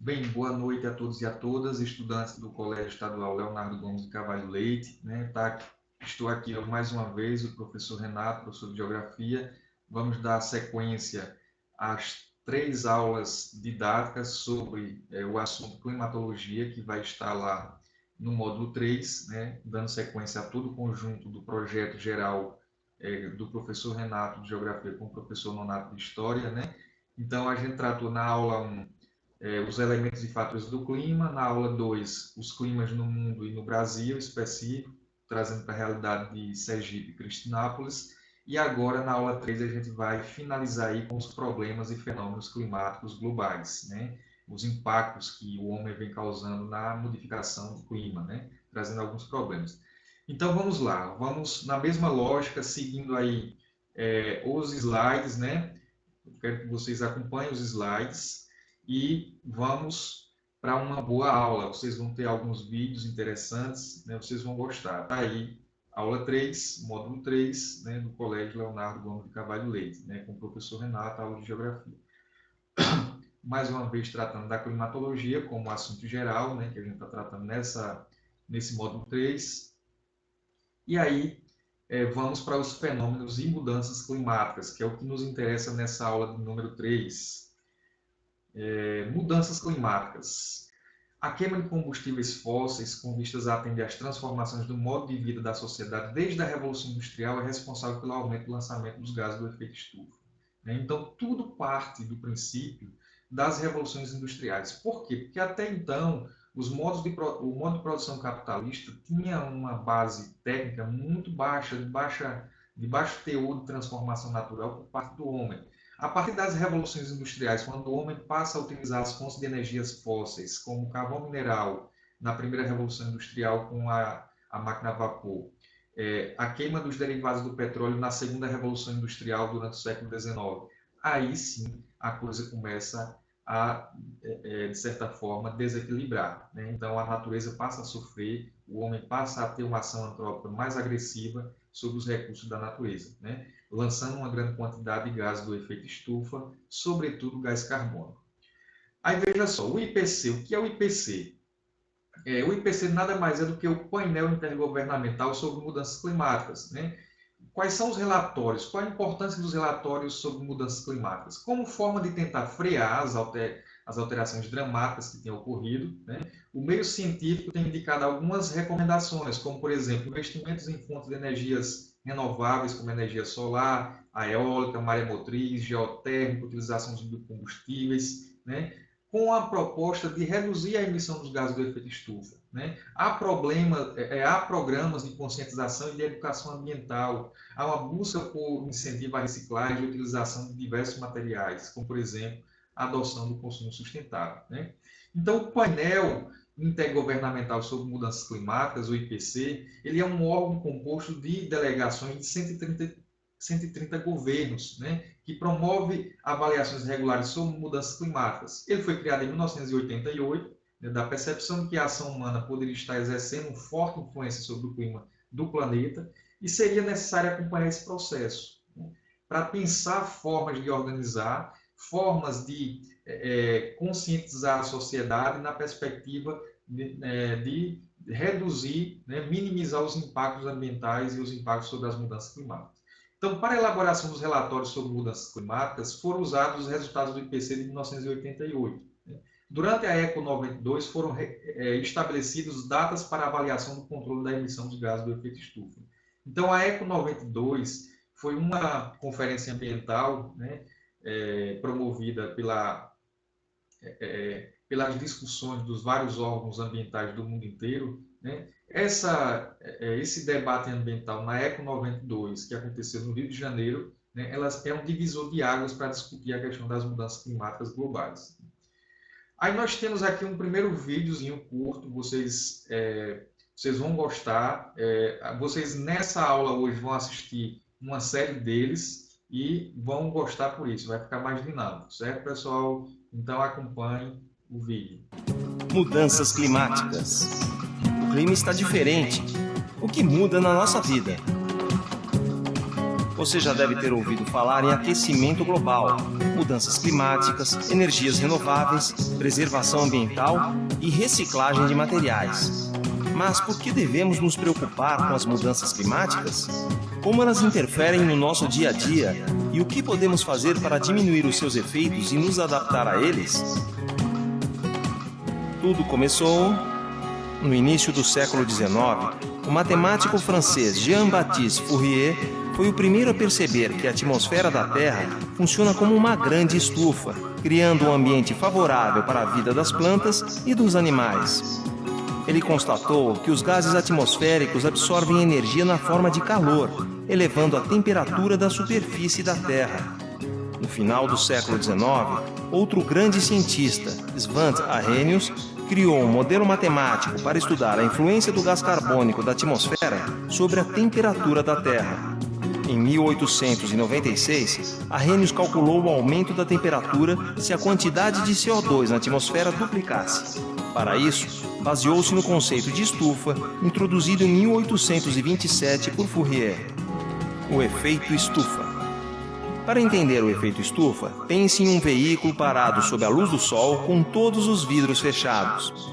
Bem, boa noite a todos e a todas, estudantes do Colégio Estadual Leonardo Gomes de Carvalho Leite, né? Estou aqui mais uma vez, o professor Renato, professor de Geografia. Vamos dar sequência às 3 aulas didáticas sobre o assunto climatologia, que vai estar lá no módulo 3, né? Dando sequência a todo o conjunto do projeto geral do professor Renato de Geografia com o professor Nonato de História, né? Então, a gente tratou na aula 1 os elementos e fatores do clima, na aula 2, os climas no mundo e no Brasil específico, trazendo para a realidade de Sergipe e Cristinápolis, e agora na aula 3 a gente vai finalizar aí com os problemas e fenômenos climáticos globais, né? Os impactos que o homem vem causando na modificação do clima, né? Trazendo alguns problemas. Então vamos lá, vamos na mesma lógica, seguindo aí os slides, né? Eu quero que vocês acompanhem os slides e vamos para uma boa aula. Vocês vão ter alguns vídeos interessantes, né? Vocês vão gostar. Está aí, aula 3, módulo 3, né, do Colégio Leonardo Gomes de Carvalho Leite, né, com o professor Renato, aula de Geografia. Mais uma vez, tratando da climatologia como assunto geral, né, que a gente está tratando nesse módulo 3. E aí, vamos para os fenômenos e mudanças climáticas, que é o que nos interessa nessa aula de número 3. Mudanças climáticas. A queima de combustíveis fósseis, com vistas a atender às transformações do modo de vida da sociedade desde a Revolução Industrial, é responsável pelo aumento do lançamento dos gases do efeito estufa. Então, tudo parte do princípio das revoluções industriais. Por quê? Porque até então, o modo de produção capitalista tinha uma base técnica muito baixa, de baixo teor de transformação natural por parte do homem. A partir das revoluções industriais, quando o homem passa a utilizar as fontes de energias fósseis, como o carvão mineral, na primeira revolução industrial com a máquina a vapor, a queima dos derivados do petróleo na segunda revolução industrial durante o século XIX, aí sim a coisa começa a, de certa forma, desequilibrar. Então a natureza passa a sofrer, o homem passa a ter uma ação antrópica mais agressiva sobre os recursos da natureza, lançando uma grande quantidade de gases do efeito estufa, sobretudo gás carbônico. Aí veja só, o IPC, o que é o IPC? O IPC nada mais é do que o painel intergovernamental sobre mudanças climáticas. Quais são os relatórios? Qual a importância dos relatórios sobre mudanças climáticas? Como forma de tentar frear as alterações dramáticas que têm ocorrido, o meio científico tem indicado algumas recomendações, como, por exemplo, investimentos em fontes de energias renováveis, como energia solar, a eólica, maremotriz, geotérmica, utilização de biocombustíveis, com a proposta de reduzir a emissão dos gases do efeito estufa. Há programas de conscientização e de educação ambiental, há uma busca por incentivo à reciclagem e utilização de diversos materiais, como, por exemplo, a adoção do consumo sustentável. Então, o painel intergovernamental sobre mudanças climáticas, o IPC, ele é um órgão composto de delegações de 130 governos, que promove avaliações regulares sobre mudanças climáticas. Ele foi criado em 1988, da percepção de que a ação humana poderia estar exercendo uma forte influência sobre o clima do planeta e seria necessário acompanhar esse processo, para pensar formas de organizar, formas de conscientizar a sociedade na perspectiva de reduzir, minimizar os impactos ambientais e os impactos sobre as mudanças climáticas. Então, para a elaboração dos relatórios sobre mudanças climáticas, foram usados os resultados do IPC de 1988. Durante a ECO 92, foram estabelecidas datas para avaliação do controle da emissão de gases do efeito estufa. Então, a ECO 92 foi uma conferência ambiental, promovida pelas discussões dos vários órgãos ambientais do mundo inteiro. Esse debate ambiental na ECO 92, que aconteceu no Rio de Janeiro, elas é um divisor de águas para discutir a questão das mudanças climáticas globais. Aí nós temos aqui um primeiro videozinho curto, vocês vão gostar. Vocês nessa aula hoje vão assistir uma série deles e vão gostar por isso, vai ficar mais dinâmico, certo, pessoal? Então acompanhem o vídeo. Mudanças climáticas. O clima está diferente. O que muda na nossa vida? você já deve ter ouvido falar em aquecimento global, mudanças climáticas, energias renováveis, preservação ambiental e reciclagem de materiais. Mas por que devemos nos preocupar com as mudanças climáticas? Como elas interferem no nosso dia a dia e o que podemos fazer para diminuir os seus efeitos e nos adaptar a eles? Tudo começou no início do século XIX. O matemático francês Jean-Baptiste Fourier foi o primeiro a perceber que a atmosfera da Terra funciona como uma grande estufa, criando um ambiente favorável para a vida das plantas e dos animais. Ele constatou que os gases atmosféricos absorvem energia na forma de calor, elevando a temperatura da superfície da Terra. No final do século XIX, outro grande cientista, Svante Arrhenius, criou um modelo matemático para estudar a influência do gás carbônico da atmosfera sobre a temperatura da Terra. Em 1896, Arrhenius calculou o aumento da temperatura se a quantidade de CO2 na atmosfera duplicasse. Para isso, baseou-se no conceito de estufa, introduzido em 1827 por Fourier. O efeito estufa. Para entender o efeito estufa, pense em um veículo parado sob a luz do sol com todos os vidros fechados.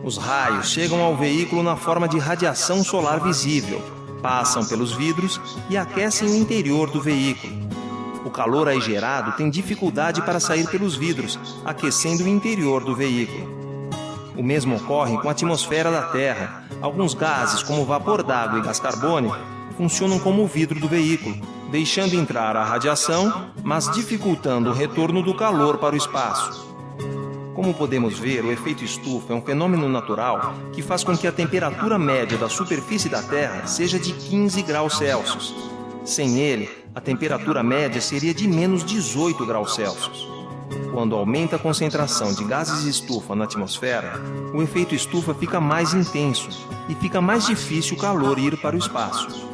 Os raios chegam ao veículo na forma de radiação solar visível, passam pelos vidros e aquecem o interior do veículo. O calor aí gerado tem dificuldade para sair pelos vidros, aquecendo o interior do veículo. O mesmo ocorre com a atmosfera da Terra. Alguns gases, como vapor d'água e gás carbônico, funcionam como o vidro do veículo, deixando entrar a radiação, mas dificultando o retorno do calor para o espaço. Como podemos ver, o efeito estufa é um fenômeno natural que faz com que a temperatura média da superfície da Terra seja de 15 graus Celsius. Sem ele, a temperatura média seria de menos 18 graus Celsius. Quando aumenta a concentração de gases de estufa na atmosfera, o efeito estufa fica mais intenso e fica mais difícil o calor ir para o espaço.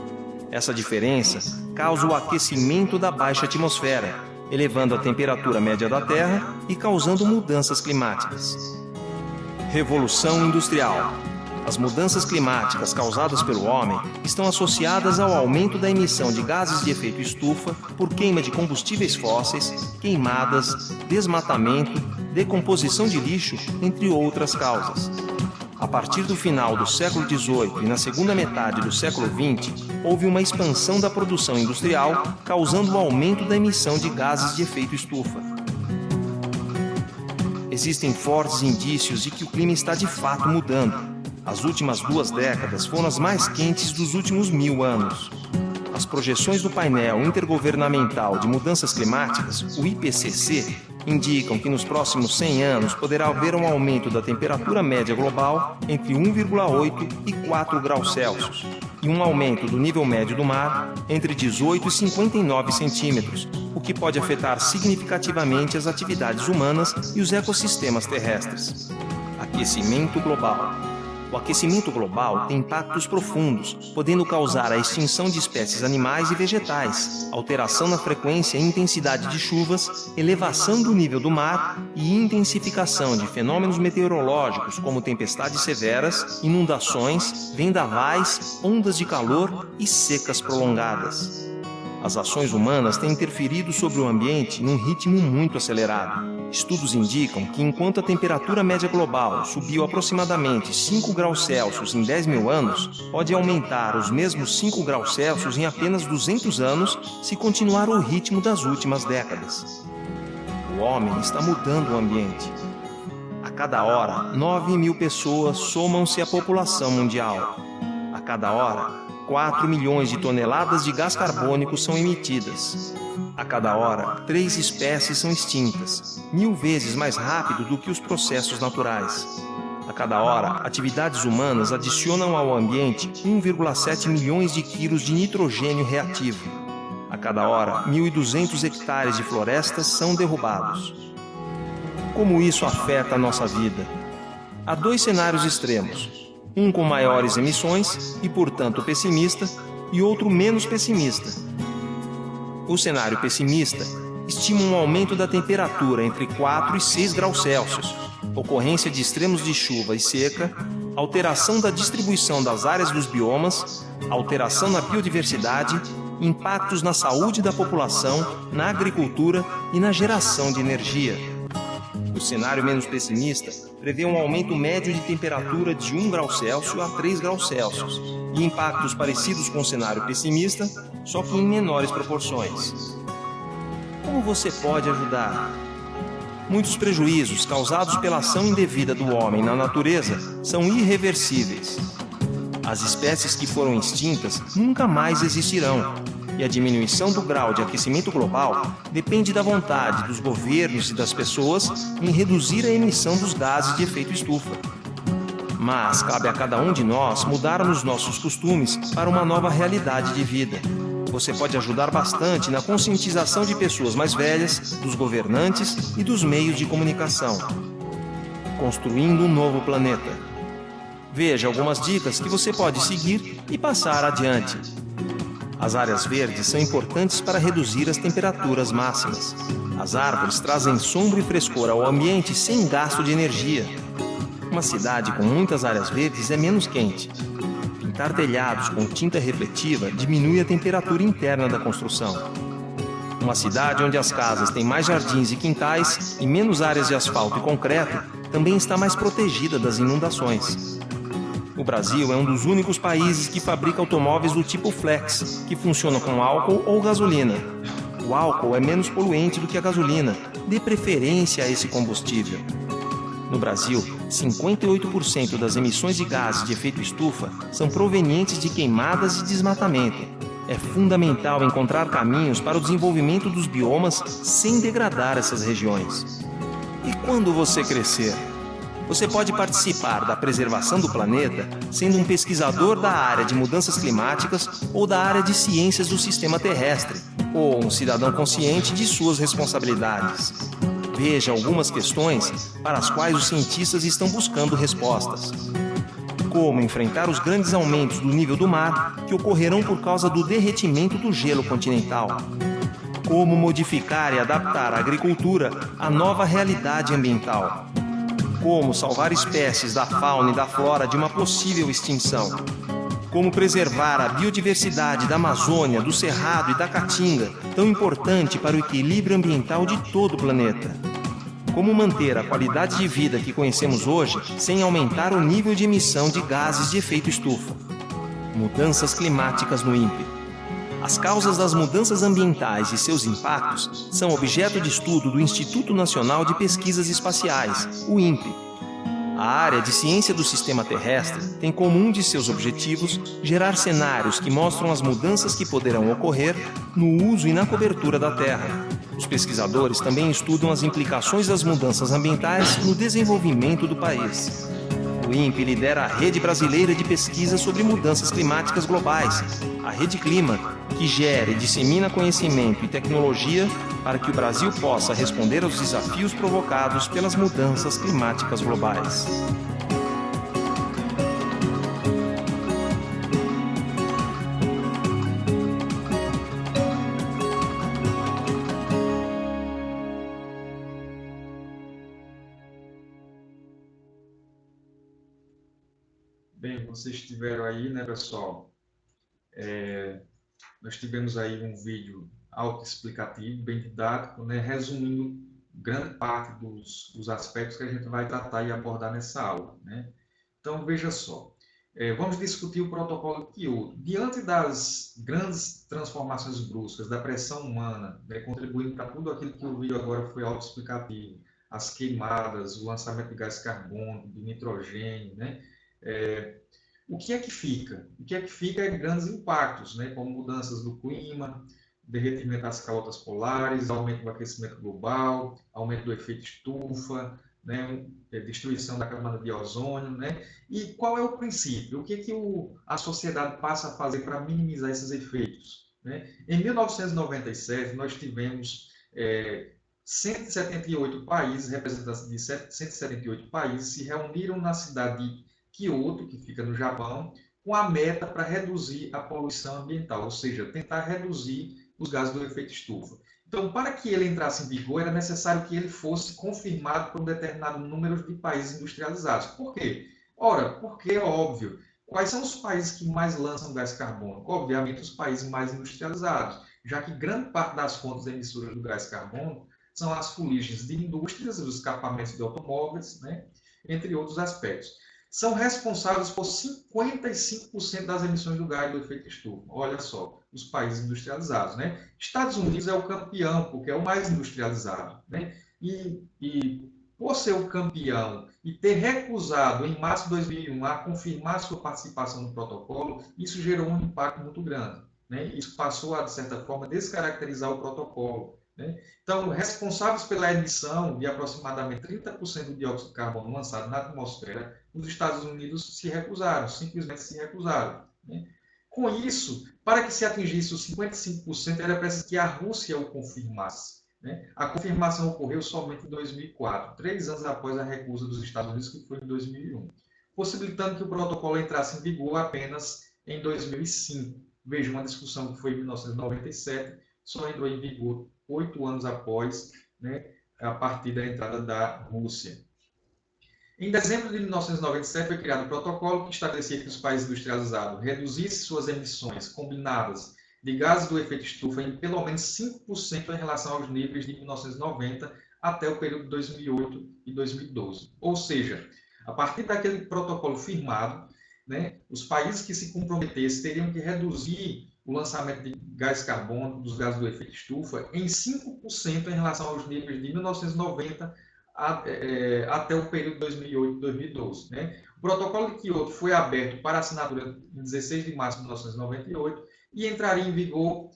Essa diferença causa o aquecimento da baixa atmosfera, elevando a temperatura média da Terra e causando mudanças climáticas. Revolução Industrial. As mudanças climáticas causadas pelo homem estão associadas ao aumento da emissão de gases de efeito estufa por queima de combustíveis fósseis, queimadas, desmatamento, decomposição de lixo, entre outras causas. A partir do final do século XVIII e na segunda metade do século XX, houve uma expansão da produção industrial, causando o aumento da emissão de gases de efeito estufa. Existem fortes indícios de que o clima está de fato mudando. As últimas 2 décadas foram as mais quentes dos últimos 1000 anos. As projeções do painel intergovernamental de mudanças climáticas, o IPCC, indicam que nos próximos 100 anos poderá haver um aumento da temperatura média global entre 1,8 e 4 graus Celsius e um aumento do nível médio do mar entre 18 e 59 centímetros, o que pode afetar significativamente as atividades humanas e os ecossistemas terrestres. Aquecimento global. O aquecimento global tem impactos profundos, podendo causar a extinção de espécies animais e vegetais, alteração na frequência e intensidade de chuvas, elevação do nível do mar e intensificação de fenômenos meteorológicos como tempestades severas, inundações, vendavais, ondas de calor e secas prolongadas. As ações humanas têm interferido sobre o ambiente num ritmo muito acelerado. Estudos indicam que enquanto a temperatura média global subiu aproximadamente 5 graus Celsius em 10.000 anos, pode aumentar os mesmos 5 graus Celsius em apenas 200 anos se continuar o ritmo das últimas décadas. O homem está mudando o ambiente. A cada hora, 9.000 pessoas somam-se à população mundial. A cada hora, 4 milhões de toneladas de gás carbônico são emitidas. A cada hora, 3 espécies são extintas, 1000 vezes mais rápido do que os processos naturais. A cada hora, atividades humanas adicionam ao ambiente 1,7 milhões de quilos de nitrogênio reativo. A cada hora, 1.200 hectares de florestas são derrubados. Como isso afeta a nossa vida? Há 2 cenários extremos. Um com maiores emissões e, portanto, pessimista, e outro menos pessimista. O cenário pessimista estima um aumento da temperatura entre 4 e 6 graus Celsius, ocorrência de extremos de chuva e seca, alteração da distribuição das áreas dos biomas, alteração na biodiversidade, impactos na saúde da população, na agricultura e na geração de energia. O cenário menos pessimista prevê um aumento médio de temperatura de 1 grau Celsius a 3 graus Celsius e impactos parecidos com o cenário pessimista, só que em menores proporções. Como você pode ajudar? Muitos prejuízos causados pela ação indevida do homem na natureza são irreversíveis. As espécies que foram extintas nunca mais existirão, e a diminuição do grau de aquecimento global depende da vontade dos governos e das pessoas em reduzir a emissão dos gases de efeito estufa. Mas cabe a cada um de nós mudarmos nossos costumes para uma nova realidade de vida. Você pode ajudar bastante na conscientização de pessoas mais velhas, dos governantes e dos meios de comunicação. Construindo um novo planeta. Veja algumas dicas que você pode seguir e passar adiante. As áreas verdes são importantes para reduzir as temperaturas máximas. As árvores trazem sombra e frescor ao ambiente sem gasto de energia. Uma cidade com muitas áreas verdes é menos quente. Pintar telhados com tinta refletiva diminui a temperatura interna da construção. Uma cidade onde as casas têm mais jardins e quintais e menos áreas de asfalto e concreto também está mais protegida das inundações. O Brasil é um dos únicos países que fabrica automóveis do tipo flex, que funcionam com álcool ou gasolina. O álcool é menos poluente do que a gasolina, dê preferência a esse combustível. No Brasil, 58% das emissões de gases de efeito estufa são provenientes de queimadas e desmatamento. É fundamental encontrar caminhos para o desenvolvimento dos biomas sem degradar essas regiões. E quando você crescer? Você pode participar da preservação do planeta sendo um pesquisador da área de mudanças climáticas ou da área de ciências do sistema terrestre, ou um cidadão consciente de suas responsabilidades. Veja algumas questões para as quais os cientistas estão buscando respostas. Como enfrentar os grandes aumentos do nível do mar que ocorrerão por causa do derretimento do gelo continental? Como modificar e adaptar a agricultura à nova realidade ambiental? Como salvar espécies da fauna e da flora de uma possível extinção? Como preservar a biodiversidade da Amazônia, do Cerrado e da Caatinga, tão importante para o equilíbrio ambiental de todo o planeta? Como manter a qualidade de vida que conhecemos hoje sem aumentar o nível de emissão de gases de efeito estufa? Mudanças climáticas no INPE. As causas das mudanças ambientais e seus impactos são objeto de estudo do Instituto Nacional de Pesquisas Espaciais, o INPE. A área de ciência do sistema terrestre tem como um de seus objetivos gerar cenários que mostram as mudanças que poderão ocorrer no uso e na cobertura da Terra. Os pesquisadores também estudam as implicações das mudanças ambientais no desenvolvimento do país. O INPE lidera a Rede Brasileira de Pesquisa sobre Mudanças Climáticas Globais, a Rede Clima, que gera e dissemina conhecimento e tecnologia para que o Brasil possa responder aos desafios provocados pelas mudanças climáticas globais. Bem, vocês tiveram aí, né, pessoal? Nós tivemos aí um vídeo autoexplicativo, bem didático, né, resumindo grande parte dos aspectos que a gente vai tratar e abordar nessa aula, né? Então, veja só, vamos discutir o protocolo de Kyoto. Diante das grandes transformações bruscas da pressão humana, né, contribuindo para tudo aquilo que o vídeo agora foi autoexplicativo, as queimadas, o lançamento de gás carbônico, de nitrogênio, né? O que é que fica? O que é que fica é grandes impactos, né, como mudanças do clima, derretimento das calotas polares, aumento do aquecimento global, aumento do efeito estufa, né, destruição da camada de ozônio, né? E qual é o princípio? O que é que a sociedade passa a fazer para minimizar esses efeitos, né? Em 1997, nós tivemos 178 países, representantes de 178 países, se reuniram na cidade de Kyoto, que fica no Japão, com a meta para reduzir a poluição ambiental, ou seja, tentar reduzir os gases do efeito estufa. Então, para que ele entrasse em vigor, era necessário que ele fosse confirmado por um determinado número de países industrializados. Por quê? Ora, porque é óbvio Quais são os países que mais lançam gás carbônico? Obviamente, os países mais industrializados, já que grande parte das fontes emissoras do gás carbônico são as fuligens de indústrias, os escapamentos de automóveis, né? Entre outros aspectos. São responsáveis por 55% das emissões do gás do efeito estufa. Olha só, os países industrializados, né? Estados Unidos é o campeão, porque é o mais industrializado, né? E por ser o campeão e ter recusado em março de 2001 a confirmar sua participação no protocolo, isso gerou um impacto muito grande, né? Isso passou a, de certa forma, descaracterizar o protocolo, né? Então, responsáveis pela emissão de aproximadamente 30% do dióxido de carbono lançado na atmosfera, os Estados Unidos se recusaram, simplesmente se recusaram, né? Com isso, para que se atingisse os 55%, era preciso que a Rússia o confirmasse, né? A confirmação ocorreu somente em 2004, 3 anos após a recusa dos Estados Unidos, que foi em 2001, possibilitando que o protocolo entrasse em vigor apenas em 2005. Veja, uma discussão que foi em 1997, só entrou em vigor 8 anos após, né, a partir da entrada da Rússia. Em dezembro de 1997 foi criado o protocolo que estabelecia que os países industrializados reduzissem suas emissões combinadas de gases do efeito estufa em pelo menos 5% em relação aos níveis de 1990 até o período de 2008 e 2012. Ou seja, a partir daquele protocolo firmado, né, os países que se comprometessem teriam que reduzir o lançamento de gás carbônico, dos gases do efeito estufa, em 5% em relação aos níveis de 1990 até o período de 2008 e 2012. Né? O protocolo de Kyoto foi aberto para assinatura em 16 de março de 1998 e entraria em vigor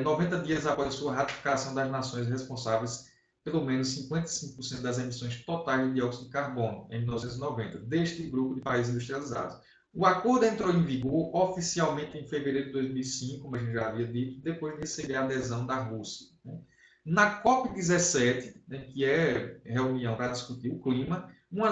90 dias após sua ratificação das nações responsáveis pelo menos 55% das emissões totais de dióxido de carbono em 1990, deste grupo de países industrializados. O acordo entrou em vigor oficialmente em fevereiro de 2005, como a gente já havia dito, depois de receber a adesão da Rússia. Né? Na COP17, né, que é reunião para discutir o clima, uma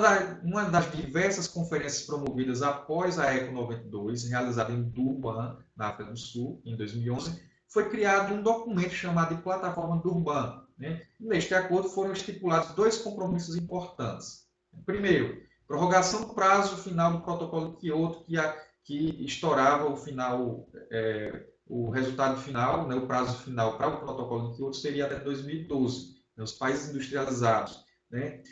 das diversas conferências promovidas após a ECO 92, realizada em Durban, na África do Sul, em 2011, foi criado um documento chamado de Plataforma Durban. Né? Neste acordo foram estipulados 2 compromissos importantes. Primeiro, prorrogação do prazo final do protocolo de Kyoto, que estourava o final, o resultado final, né, o prazo final para o protocolo de Kyoto seria até 2012. Né, os países industrializados, né,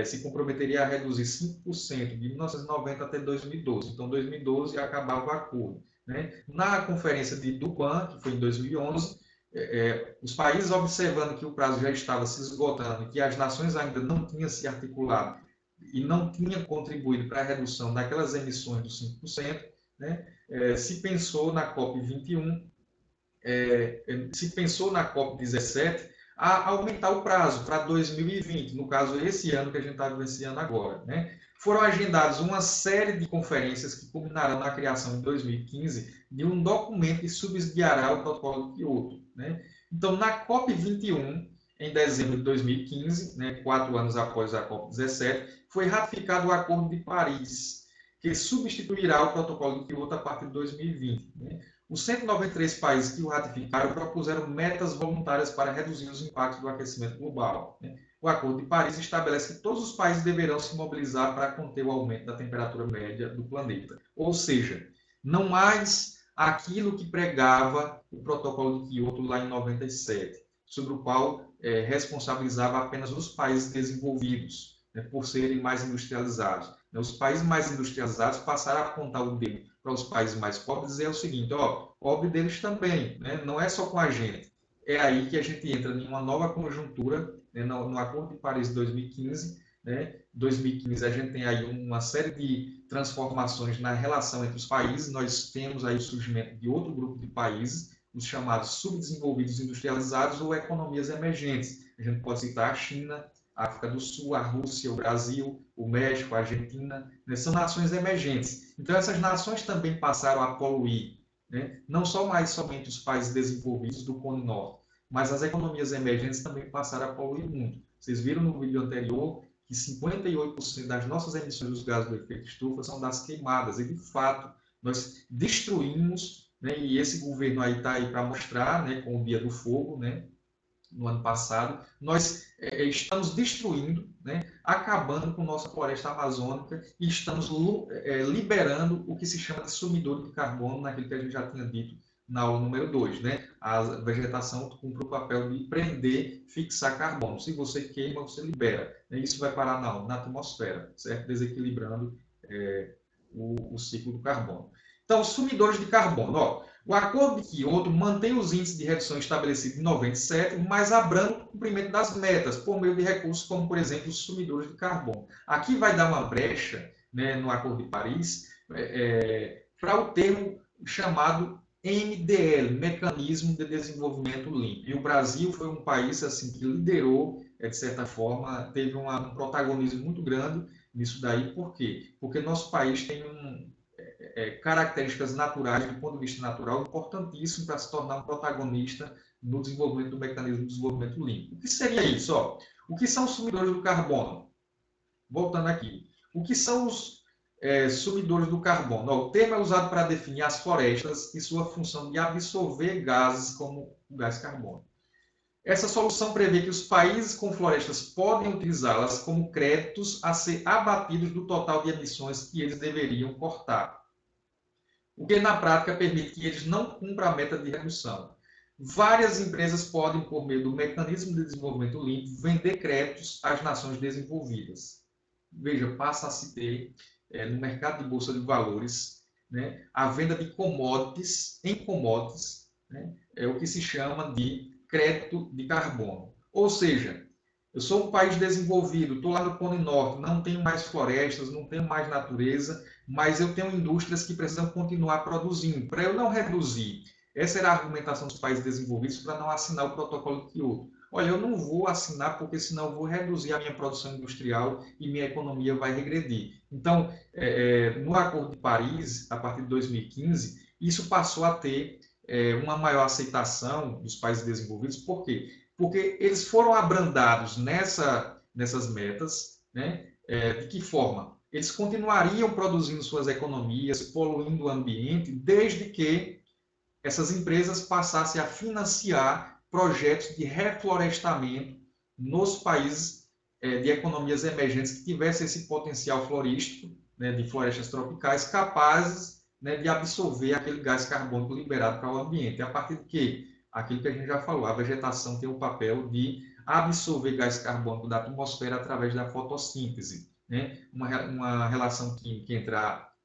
se comprometeriam a reduzir 5% de 1990 até 2012. Então, 2012 acabava o acordo. Né? Na conferência de Durban, que foi em 2011, os países, observando que o prazo já estava se esgotando e que as nações ainda não tinham se articulado e não tinham contribuído para a redução daquelas emissões dos 5%, né? Se pensou na COP21, se pensou na COP17 a aumentar o prazo para 2020, no caso, esse ano que a gente está vivenciando agora. Né? Foram agendadas uma série de conferências que culminarão na criação, em 2015, de um documento que subsidiará o protocolo de Kyoto. Né? Então, na COP21, em dezembro de 2015, né, 4 anos após a COP17, foi ratificado o Acordo de Paris, que substituirá o protocolo de Kyoto a partir de 2020. Né? Os 193 países que o ratificaram propuseram metas voluntárias para reduzir os impactos do aquecimento global. Né? O Acordo de Paris estabelece que todos os países deverão se mobilizar para conter o aumento da temperatura média do planeta. Ou seja, não mais aquilo que pregava o protocolo de Kyoto lá em 97, sobre o qual responsabilizava apenas os países desenvolvidos, né, por serem mais industrializados. Os países mais industrializados passaram a apontar o dedo para os países mais pobres e dizer o seguinte, pobre deles também, né? Não é só com a gente. É aí que a gente entra em uma nova conjuntura, né, no Acordo de Paris de 2015. Né? 2015 a gente tem aí uma série de transformações na relação entre os países. Nós temos aí o surgimento de outro grupo de países, os chamados subdesenvolvidos industrializados ou economias emergentes. A gente pode citar a China, a África do Sul, a Rússia, o Brasil, o México, a Argentina, né? São nações emergentes. Então, essas nações também passaram a poluir, né? Não só mais somente os países desenvolvidos do Cone Norte, mas as economias emergentes também passaram a poluir muito. Vocês viram no vídeo anterior que 58% das nossas emissões dos gases do efeito estufa são das queimadas, e de fato, nós destruímos, né? E esse governo aí está aí para mostrar, né? Com o Dia do Fogo, né? no ano passado, nós estamos destruindo, né, acabando com nossa floresta amazônica e estamos liberando o que se chama de sumidor de carbono, naquilo que a gente já tinha dito na aula número 2. Né? A vegetação cumpre o papel de prender, fixar carbono. Se você queima, você libera. Isso vai parar na atmosfera, certo? Desequilibrando o ciclo do carbono. Então, os sumidores de carbono. Ó, o Acordo de Kyoto mantém os índices de redução estabelecidos em 97, mas abranda o cumprimento das metas por meio de recursos como, por exemplo, os sumidores de carbono. Aqui vai dar uma brecha, né, no Acordo de Paris para o termo chamado MDL, Mecanismo de Desenvolvimento Limpo. E o Brasil foi um país assim que liderou, de certa forma, teve um protagonismo muito grande nisso daí. Por quê? Porque nosso país tem características naturais, do ponto de vista natural, importantíssimo para se tornar um protagonista no desenvolvimento do mecanismo de desenvolvimento limpo. O que seria isso? Ó? O que são os sumidores do carbono? Voltando aqui. O que são os sumidores do carbono? Ó, o termo é usado para definir as florestas e sua função de absorver gases como o gás carbono. Essa solução prevê que os países com florestas podem utilizá-las como créditos a ser abatidos do total de emissões que eles deveriam cortar, o que na prática permite que eles não cumpram a meta de redução. Várias empresas podem, por meio do Mecanismo de Desenvolvimento Limpo, vender créditos às nações desenvolvidas. Veja, passa a se ter no mercado de bolsa de valores, né, a venda de commodities em commodities, né, é o que se chama de crédito de carbono. Ou seja, eu sou um país desenvolvido, estou lá no Polo Norte, não tenho mais florestas, não tenho mais natureza, mas eu tenho indústrias que precisam continuar produzindo. Para eu não reduzir, essa era a argumentação dos países desenvolvidos para não assinar o protocolo de Kyoto. Olha, eu não vou assinar porque senão eu vou reduzir a minha produção industrial e minha economia vai regredir. Então, no Acordo de Paris, a partir de 2015, isso passou a ter uma maior aceitação dos países desenvolvidos. Por quê? Porque eles foram abrandados nessas metas, né? De que forma? Eles continuariam produzindo suas economias, poluindo o ambiente, desde que essas empresas passassem a financiar projetos de reflorestamento nos países de economias emergentes que tivessem esse potencial florístico, né, de florestas tropicais, capazes, né, de absorver aquele gás carbônico liberado para o ambiente. A partir de que? Aquilo que a gente já falou, a vegetação tem o papel de absorver gás carbônico da atmosfera através da fotossíntese. Né? Uma relação química entre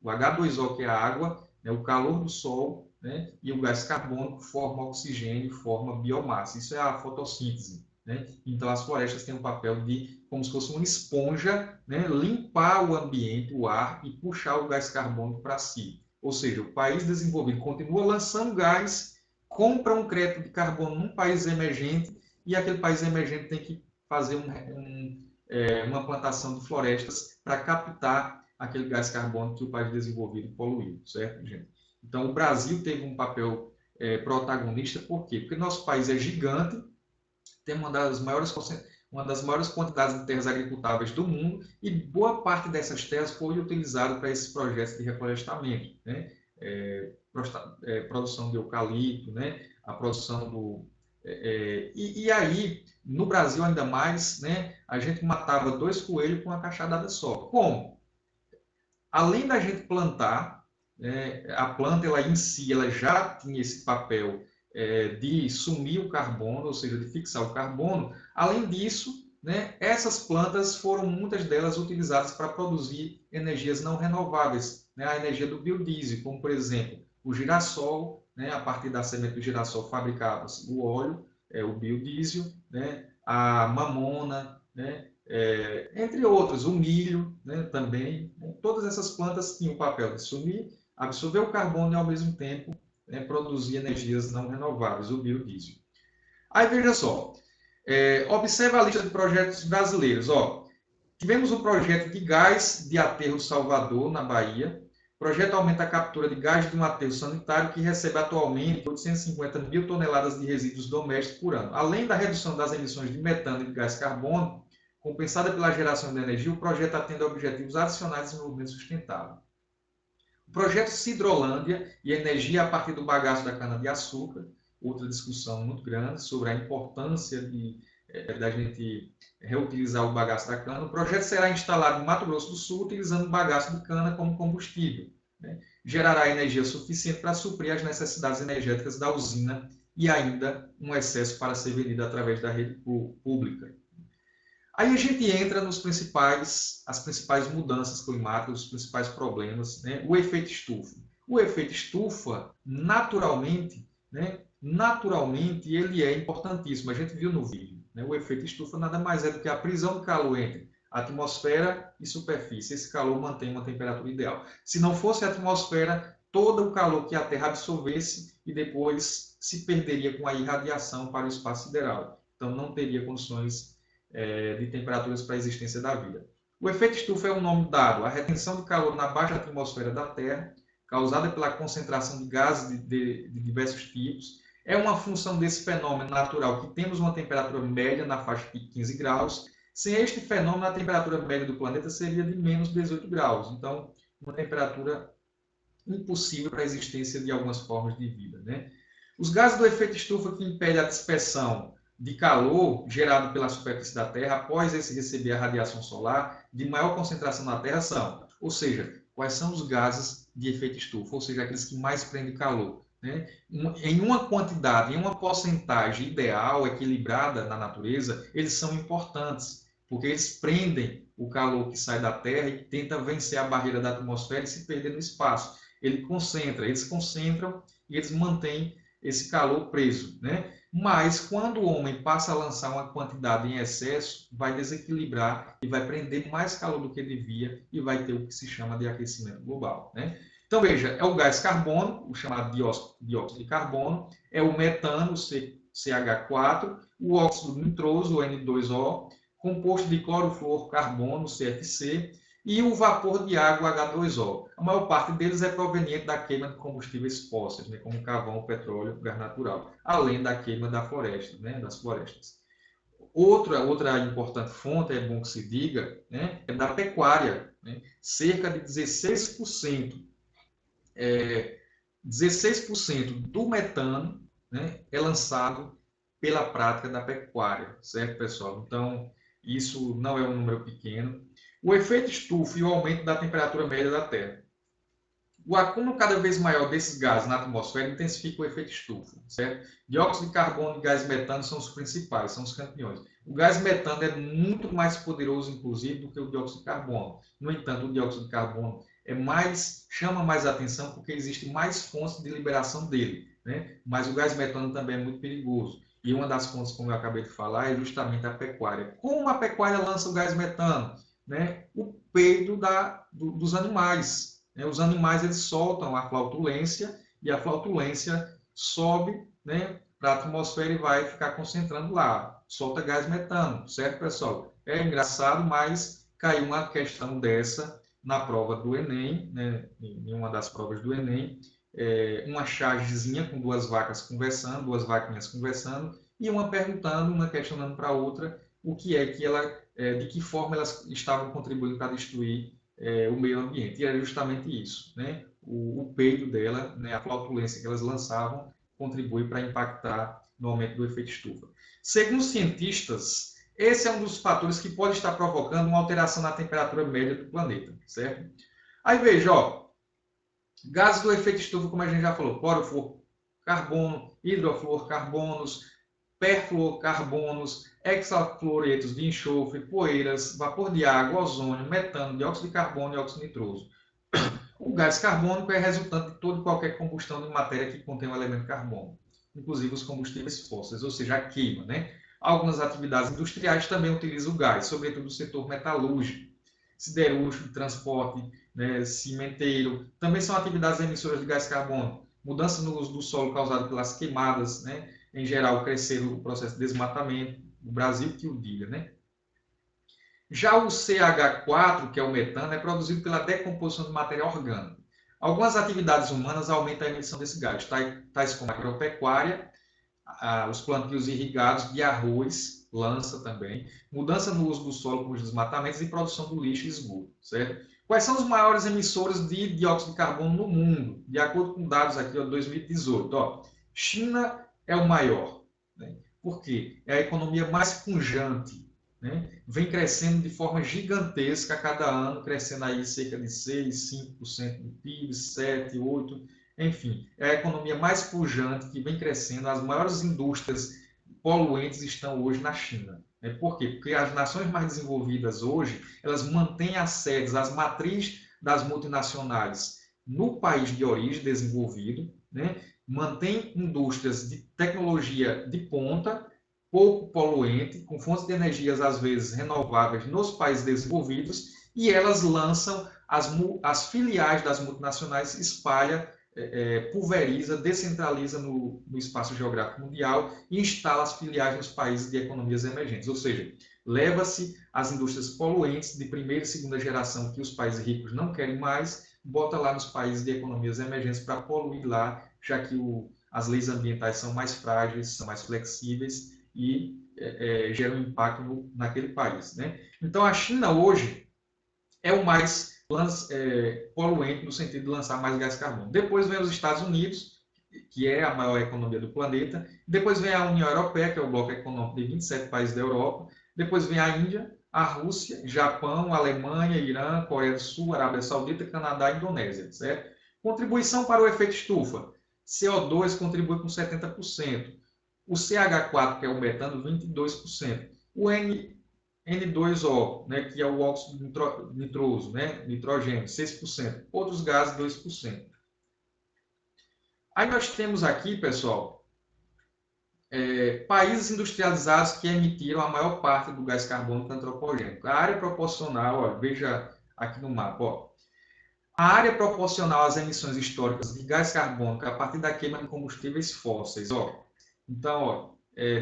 o H2O, que é a água, né, o calor do sol, né, e o gás carbônico forma oxigênio, forma biomassa. Isso é a fotossíntese. Né? Então, as florestas têm o papel de, como se fosse uma esponja, né, limpar o ambiente, o ar, e puxar o gás carbônico para si. Ou seja, o país desenvolvido continua lançando gás, compra um crédito de carbono num país emergente, e aquele país emergente tem que fazer uma plantação de florestas para captar aquele gás carbônico que o país desenvolvido poluiu, certo, gente? Então, o Brasil teve um papel protagonista, por quê? Porque nosso país é gigante, tem uma das maiores quantidades de terras agricultáveis do mundo, e boa parte dessas terras foi utilizada para esses projetos de reflorestamento, né? Produção de eucalipto, né? A produção do... E aí, no Brasil ainda mais, né? A gente matava 2 coelhos com uma cachadada só. Como? Além da gente plantar, a planta ela em si ela já tinha esse papel de sumir o carbono, ou seja, de fixar o carbono. Além disso, né, essas plantas foram, muitas delas, utilizadas para produzir energias não renováveis, né, a energia do biodiesel, como, por exemplo, o girassol, né, a partir da semente do girassol fabricava-se o óleo, o biodiesel, né, a mamona, né, entre outros, o milho, né, também. Né, todas essas plantas tinham o papel de sumir, absorver o carbono e, ao mesmo tempo, produzir energias não renováveis, o biodiesel. Aí, veja só, observa a lista de projetos brasileiros. Ó, tivemos um projeto de gás de aterro Salvador, na Bahia. O projeto aumenta a captura de gás de um aterro sanitário que recebe atualmente 850 mil toneladas de resíduos domésticos por ano. Além da redução das emissões de metano e de gás carbônico, compensada pela geração de energia, o projeto atende a objetivos adicionais de desenvolvimento sustentável. O projeto Cidrolândia e energia a partir do bagaço da cana-de-açúcar, outra discussão muito grande sobre a importância da gente reutilizar o bagaço da cana. O projeto será instalado no Mato Grosso do Sul, utilizando o bagaço de cana como combustível, né? Gerará energia suficiente para suprir as necessidades energéticas da usina e ainda um excesso para ser vendido através da rede pública. Aí a gente entra as principais mudanças climáticas, os principais problemas, né? O efeito estufa. O efeito estufa, naturalmente, né? Naturalmente, ele é importantíssimo. A gente viu no vídeo, né? O efeito estufa nada mais é do que a prisão de calor entre atmosfera e superfície. Esse calor mantém uma temperatura ideal. Se não fosse a atmosfera, todo o calor que a Terra absorvesse e depois se perderia com a irradiação para o espaço sideral. Então, não teria condições de temperaturas para a existência da vida. O efeito estufa é um nome dado à retenção de calor na baixa atmosfera da Terra, causada pela concentração de gases de diversos tipos. É uma função desse fenômeno natural que temos uma temperatura média na faixa de 15 graus. Sem este fenômeno, a temperatura média do planeta seria de menos 18 graus. Então, uma temperatura impossível para a existência de algumas formas de vida, né? Os gases do efeito estufa que impedem a dispersão de calor gerado pela superfície da Terra após esse receber a radiação solar de maior concentração na Terra são, ou seja, quais são os gases de efeito estufa, ou seja, aqueles que mais prendem calor, né? Em uma quantidade, em uma porcentagem ideal, equilibrada na natureza, eles são importantes, porque eles prendem o calor que sai da Terra e tenta vencer a barreira da atmosfera e se perder no espaço. Eles concentram e eles mantêm esse calor preso, né? Mas, quando o homem passa a lançar uma quantidade em excesso, vai desequilibrar e vai prender mais calor do que devia e vai ter o que se chama de aquecimento global, né? Então, veja, é o gás carbono, o chamado dióxido de carbono, é o metano, o CH4, o óxido nitroso, o N2O, composto de clorofluorcarbono, CFC, e o vapor de água, H2O. A maior parte deles é proveniente da queima de combustíveis fósseis, né, como carvão, petróleo, gás natural, além da queima da floresta, né, das florestas. Outra importante fonte, é bom que se diga, né, é da pecuária. Né? Cerca de 16% do metano, né, é lançado pela prática da pecuária, certo, pessoal? Então, isso não é um número pequeno. O efeito estufa e o aumento da temperatura média da Terra. O acúmulo cada vez maior desses gases na atmosfera intensifica o efeito estufa, certo? Dióxido de carbono e gás metano são os principais, são os campeões. O gás metano é muito mais poderoso, inclusive, do que o dióxido de carbono. No entanto, o dióxido de carbono chama mais atenção porque existe mais fontes de liberação dele, né? Mas o gás metano também é muito perigoso. E uma das fontes, como eu acabei de falar, é justamente a pecuária. Como a pecuária lança o gás metano? Né? O peido dos animais. Né? Os animais eles soltam a flautulência e a flautulência sobe, né, para a atmosfera e vai ficar concentrando lá. Solta gás metano, certo, pessoal? É engraçado, mas caiu uma questão dessa na prova do Enem, né, em uma das provas do Enem, uma chargezinha com duas vacas conversando, duas vaquinhas conversando, e uma perguntando, uma questionando para a outra o que é que de que forma elas estavam contribuindo para destruir o meio ambiente. E era justamente isso, né? O peido dela, né, a flautulência que elas lançavam, contribui para impactar no aumento do efeito estufa. Segundo os cientistas, esse é um dos fatores que pode estar provocando uma alteração na temperatura média do planeta, certo? Aí veja, ó, gases do efeito estufa, como a gente já falou, clorofluorcarbono, hidrofluorcarbonos, perfluorcarbonos, hexafluoretos de enxofre, poeiras, vapor de água, ozônio, metano, dióxido de carbono e óxido nitroso. O gás carbônico é resultante de toda e qualquer combustão de matéria que contém o elemento carbono, inclusive os combustíveis fósseis, ou seja, a queima, né? Algumas atividades industriais também utilizam o gás, sobretudo o setor metalúrgico, siderúrgico, transporte, né, cimenteiro. Também são atividades emissoras de gás carbônico. Mudança no uso do solo causada pelas queimadas, né? Em geral, crescer o processo de desmatamento, o Brasil que o diga, né? Já o CH4, que é o metano, é produzido pela decomposição de material orgânico. Algumas atividades humanas aumentam a emissão desse gás, tais como a agropecuária, os plantios irrigados de arroz, lança também, mudança no uso do solo com os desmatamentos e produção do lixo e esgoto, certo? Quais são os maiores emissores de dióxido de carbono no mundo? De acordo com dados aqui, ó, 2018, ó, China é o maior. Né? Por quê? É a economia mais pujante. Né? Vem crescendo de forma gigantesca a cada ano, crescendo aí cerca de 6, 5% do PIB, 7, 8%. Enfim, é a economia mais pujante que vem crescendo. As maiores indústrias poluentes estão hoje na China. Por quê? Porque as nações mais desenvolvidas hoje, elas mantêm as sedes, as matrizes das multinacionais no país de origem desenvolvido, né? Mantém indústrias de tecnologia de ponta, pouco poluente, com fontes de energias às vezes renováveis nos países desenvolvidos, e elas lançam as filiais das multinacionais, espalha, pulveriza, descentraliza no espaço geográfico mundial e instala as filiais nos países de economias emergentes. Ou seja, leva-se as indústrias poluentes de primeira e segunda geração que os países ricos não querem mais, bota lá nos países de economias emergentes para poluir lá, já que as leis ambientais são mais frágeis, são mais flexíveis e geram impacto naquele país. Né? Então, a China hoje é o mais poluente no sentido de lançar mais gás carbono. Depois vem os Estados Unidos, que é a maior economia do planeta. Depois vem a União Europeia, que é o bloco econômico de 27 países da Europa. Depois vem a Índia, a Rússia, Japão, Alemanha, Irã, Coreia do Sul, Arábia Saudita, Canadá e Indonésia. Certo? Contribuição para o efeito estufa. CO2 contribui com 70%. O CH4, que é o metano, 22%. O N2O, né, que é o óxido nitroso, né, nitrogênio, 6%. Outros gases, 2%. Aí nós temos aqui, pessoal, países industrializados que emitiram a maior parte do gás carbônico antropogênico. A área proporcional, ó, veja aqui no mapa, ó, a área proporcional às emissões históricas de gás carbônico a partir da queima de combustíveis fósseis. Ó. Então, ó,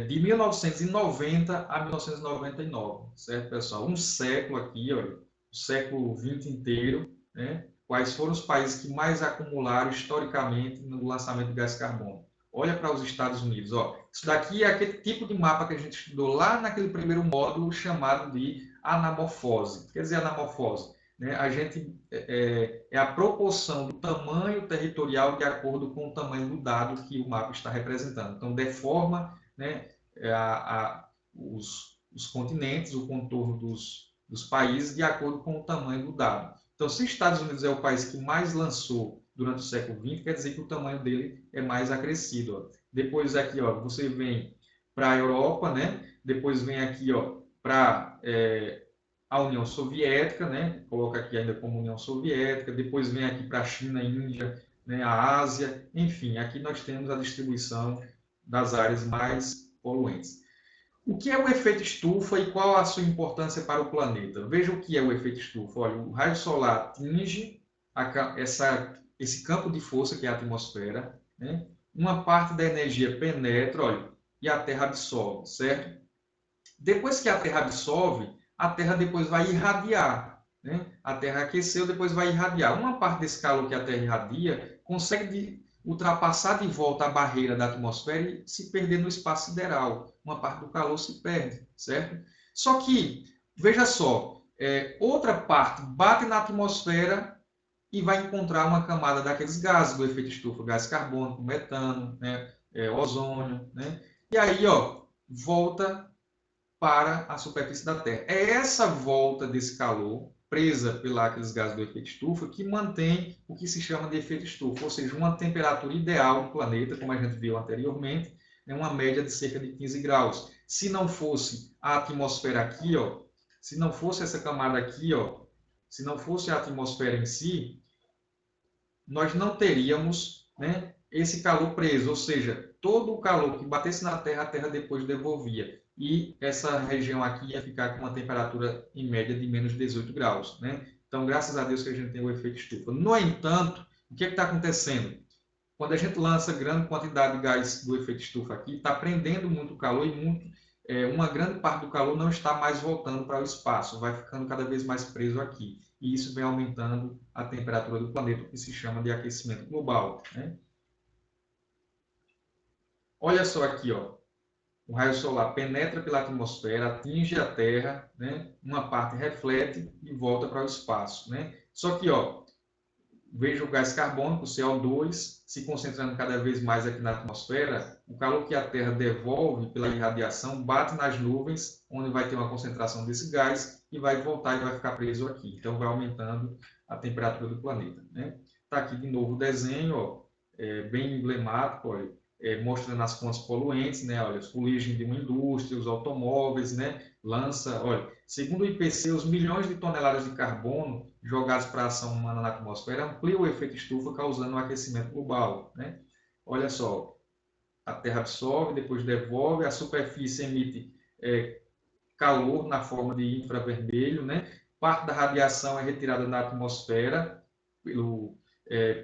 de 1990 a 1999, certo, pessoal? Um século aqui, ó, o século XX inteiro, né? Quais foram os países que mais acumularam historicamente no lançamento de gás carbônico? Olha para os Estados Unidos. Ó. Isso daqui é aquele tipo de mapa que a gente estudou lá naquele primeiro módulo chamado de anamorfose. Quer dizer, anamorfose, né? A gente é a proporção do tamanho territorial de acordo com o tamanho do dado que o mapa está representando. Então, deforma, né, os continentes, o contorno dos países de acordo com o tamanho do dado. Então, se os Estados Unidos é o país que mais lançou durante o século XX, quer dizer que o tamanho dele é mais acrescido. Ó. Depois aqui, ó, você vem para a Europa, né? Depois vem aqui, ó, para a União Soviética, né? Coloca aqui ainda como União Soviética. Depois vem aqui para a China, Índia, né? A Ásia. Enfim, aqui nós temos a distribuição das áreas mais poluentes. O que é o efeito estufa e qual a sua importância para o planeta? Veja o que é o efeito estufa. Olha, o raio solar atinge esse campo de força que é a atmosfera, né? Uma parte da energia penetra, olha, e a Terra absorve, certo? Depois que a Terra absorve, a Terra depois vai irradiar, né? A Terra aqueceu, depois vai irradiar. Uma parte desse calor que a Terra irradia consegue ultrapassar de volta a barreira da atmosfera e se perder no espaço sideral. Uma parte do calor se perde, certo? Só que, veja só, outra parte bate na atmosfera e vai encontrar uma camada daqueles gases do efeito estufa, gás carbônico, metano, né, ozônio, né? E aí, ó, volta para a superfície da Terra. É essa volta desse calor, presa pelos gases do efeito estufa, que mantém o que se chama de efeito estufa, ou seja, uma temperatura ideal do planeta, como a gente viu anteriormente, uma média de cerca de 15 graus. Se não fosse a atmosfera aqui, ó, se não fosse essa camada aqui, ó, se não fosse a atmosfera em si, nós não teríamos, né, esse calor preso, ou seja, todo o calor que batesse na Terra, a Terra depois devolvia. E essa região aqui ia ficar com uma temperatura em média de menos 18 graus. Né? Então, graças a Deus que a gente tem o efeito estufa. No entanto, o que está acontecendo? Quando a gente lança grande quantidade de gás do efeito estufa aqui, está prendendo muito calor e uma grande parte do calor não está mais voltando para o espaço, vai ficando cada vez mais preso aqui. E isso vem aumentando a temperatura do planeta, o que se chama de aquecimento global. Né? Olha só aqui, ó. O raio solar penetra pela atmosfera, atinge a Terra, né? Uma parte reflete e volta para o espaço. Né? Só que, ó, veja o gás carbônico, o CO2, se concentrando cada vez mais aqui na atmosfera, o calor que a Terra devolve pela irradiação bate nas nuvens, onde vai ter uma concentração desse gás e vai voltar e vai ficar preso aqui. Então, vai aumentando a temperatura do planeta. Está aqui de novo o desenho, ó, bem emblemático, ó, mostrando as fontes poluentes, né? Olha, a fuligem de uma indústria, os automóveis, né? Lança, olha, segundo o IPC, os milhões de toneladas de carbono jogados para a ação humana na atmosfera ampliam o efeito estufa, causando um aquecimento global, né? Olha só, a Terra absorve, depois devolve, a superfície emite calor na forma de infravermelho, né? Parte da radiação é retirada da atmosfera,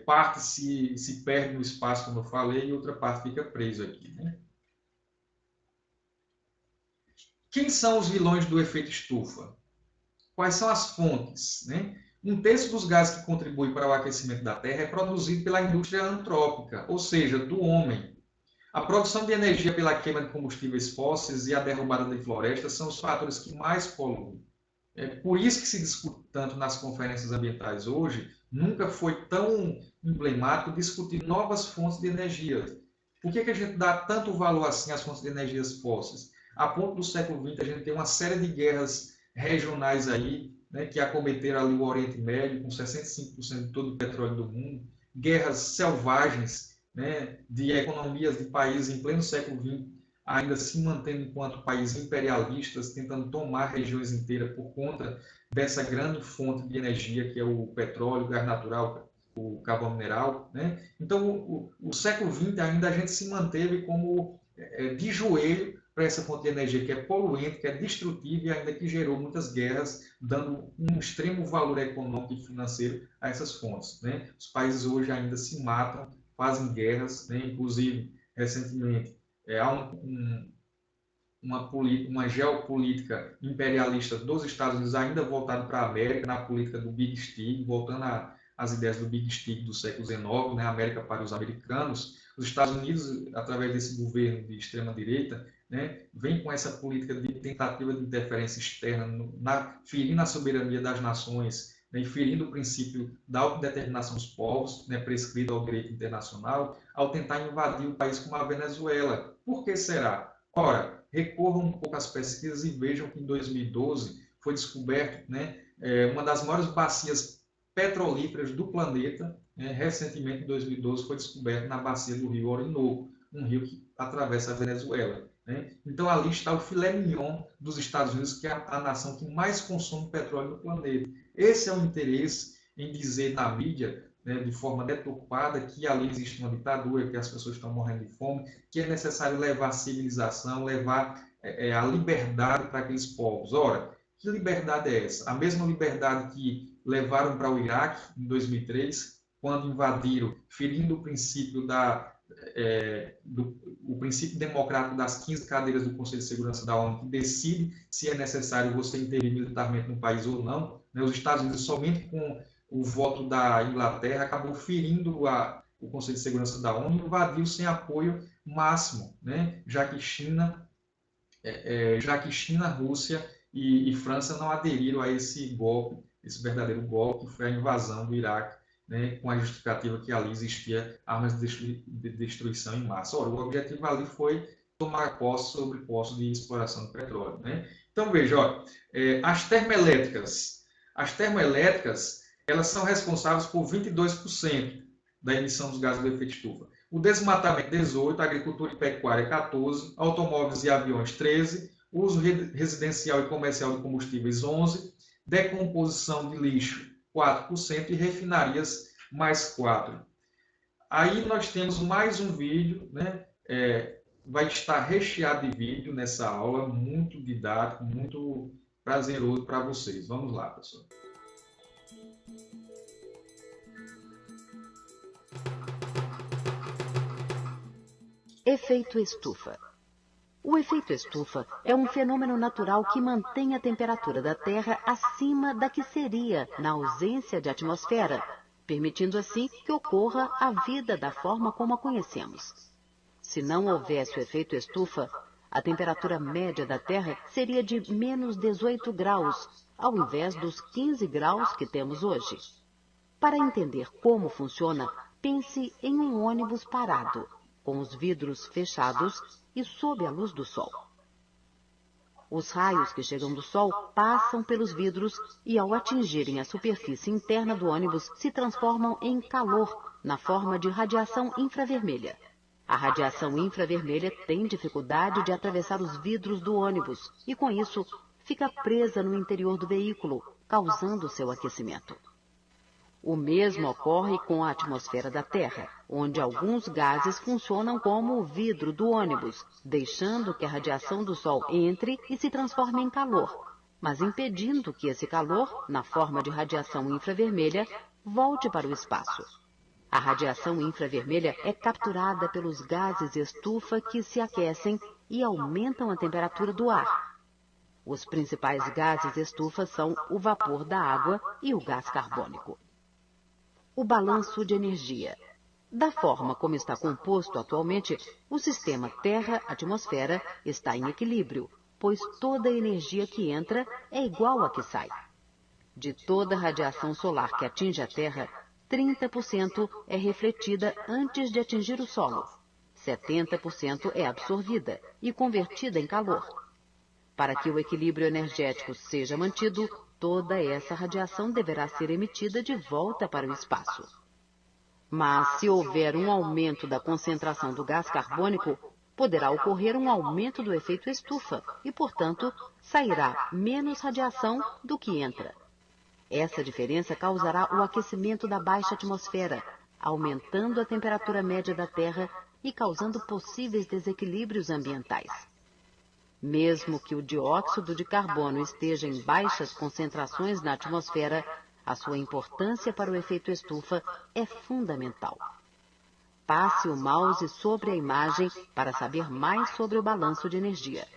parte se perde no espaço, como eu falei, e outra parte fica presa aqui, né? Quem são os vilões do efeito estufa? Quais são as fontes, né? Um terço dos gases que contribuem para o aquecimento da Terra é produzido pela indústria antrópica, ou seja, do homem. A produção de energia pela queima de combustíveis fósseis e a derrubada de florestas são os fatores que mais poluem. É por isso que se discute tanto nas conferências ambientais hoje, nunca foi tão emblemático discutir novas fontes de energia. Por que a gente dá tanto valor assim às fontes de energias fósseis? A ponto do século XX, a gente tem uma série de guerras regionais aí, né, que acometeram ali o Oriente Médio, com 65% de todo o petróleo do mundo, guerras selvagens, né, de economias de países em pleno século XX, ainda se mantendo enquanto países imperialistas, tentando tomar regiões inteiras por conta dessa grande fonte de energia que é o petróleo, o gás natural, o carvão mineral, né? Então, o século XX ainda a gente se manteve como de joelho para essa fonte de energia que é poluente, que é destrutiva e ainda que gerou muitas guerras, dando um extremo valor econômico e financeiro a essas fontes, né? Os países hoje ainda se matam, fazem guerras, né? Inclusive, recentemente, há uma geopolítica imperialista dos Estados Unidos ainda voltada para a América, na política do Big Stick, voltando às ideias do Big Stick do século XIX, né, América para os americanos. Os Estados Unidos, através desse governo de extrema-direita, né, vem com essa política de tentativa de interferência externa, ferindo a soberania das nações, né, e ferindo o princípio da autodeterminação dos povos, né, prescrito ao direito internacional, ao tentar invadir o país como a Venezuela. Por que será? Ora, recorram um pouco às pesquisas e vejam que em 2012 foi descoberto, né, uma das maiores bacias petrolíferas do planeta. Né, recentemente, em 2012, foi descoberto na bacia do rio Orinoco, um rio que atravessa a Venezuela. Né? Então, ali está o filé mignon dos Estados Unidos, que é a nação que mais consome petróleo no planeta. Esse é o interesse em dizer na mídia, né, de forma deturpada, que ali existe uma ditadura, que as pessoas estão morrendo de fome, que é necessário levar civilização, levar a liberdade para aqueles povos. Ora, que liberdade é essa? A mesma liberdade que levaram para o Iraque em 2003, quando invadiram, ferindo o princípio o princípio democrático das 15 cadeiras do Conselho de Segurança da ONU, que decide se é necessário você intervir militarmente no país ou não. Né? Os Estados Unidos, somente com o voto da Inglaterra, acabou ferindo o Conselho de Segurança da ONU e invadiu sem apoio máximo, né? já que China, Rússia e França não aderiram a esse golpe, esse verdadeiro golpe, que foi a invasão do Iraque, né, com a justificativa que ali existia armas de destruição em massa. Ora, o objetivo ali foi tomar posse sobre poços de exploração de petróleo. Né? Então, veja, ó, as termoelétricas, elas são responsáveis por 22% da emissão dos gases do efeito estufa. O desmatamento, 18%, agricultura e pecuária, 14%, automóveis e aviões, 13%, uso residencial e comercial de combustíveis, 11%, decomposição de lixo, 4%, e refinarias, mais 4%. Aí nós temos mais um vídeo, né? Vai estar recheado de vídeo nessa aula, muito didático, muito prazeroso para vocês. Vamos lá, pessoal. Efeito estufa. O efeito estufa é um fenômeno natural que mantém a temperatura da Terra acima da que seria na ausência de atmosfera, permitindo assim que ocorra a vida da forma como a conhecemos. Se não houvesse o efeito estufa, a temperatura média da Terra seria de menos 18 graus, ao invés dos 15 graus que temos hoje. Para entender como funciona, pense em um ônibus parado, com os vidros fechados e sob a luz do sol. Os raios que chegam do sol passam pelos vidros e, ao atingirem a superfície interna do ônibus, se transformam em calor na forma de radiação infravermelha. A radiação infravermelha tem dificuldade de atravessar os vidros do ônibus e, com isso, fica presa no interior do veículo, causando seu aquecimento. O mesmo ocorre com a atmosfera da Terra, onde alguns gases funcionam como o vidro do ônibus, deixando que a radiação do Sol entre e se transforme em calor, mas impedindo que esse calor, na forma de radiação infravermelha, volte para o espaço. A radiação infravermelha é capturada pelos gases estufa que se aquecem e aumentam a temperatura do ar. Os principais gases estufa são o vapor da água e o gás carbônico. O balanço de energia. Da forma como está composto atualmente, o sistema Terra-atmosfera está em equilíbrio, pois toda a energia que entra é igual à que sai. De toda a radiação solar que atinge a Terra, 30% é refletida antes de atingir o solo, 70% é absorvida e convertida em calor. Para que o equilíbrio energético seja mantido, toda essa radiação deverá ser emitida de volta para o espaço. Mas, se houver um aumento da concentração do gás carbônico, poderá ocorrer um aumento do efeito estufa e, portanto, sairá menos radiação do que entra. Essa diferença causará o aquecimento da baixa atmosfera, aumentando a temperatura média da Terra e causando possíveis desequilíbrios ambientais. Mesmo que o dióxido de carbono esteja em baixas concentrações na atmosfera, a sua importância para o efeito estufa é fundamental. Passe o mouse sobre a imagem para saber mais sobre o balanço de energia.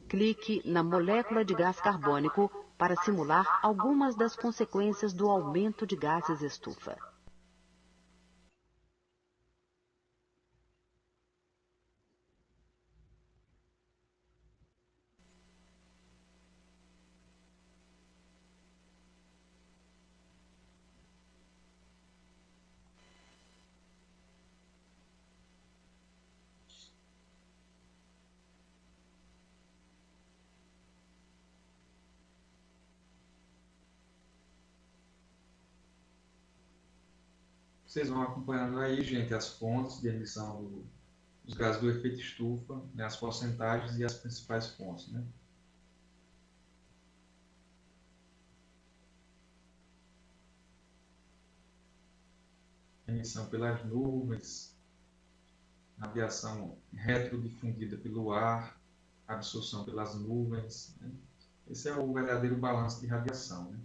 Clique na molécula de gás carbônico para simular algumas das consequências do aumento de gases estufa. Vocês vão acompanhando aí, gente, as fontes de emissão dos gases do efeito estufa, né, as porcentagens e as principais fontes, né? Emissão pelas nuvens, radiação retrodifundida pelo ar, absorção pelas nuvens, né? Esse é o verdadeiro balanço de radiação, né?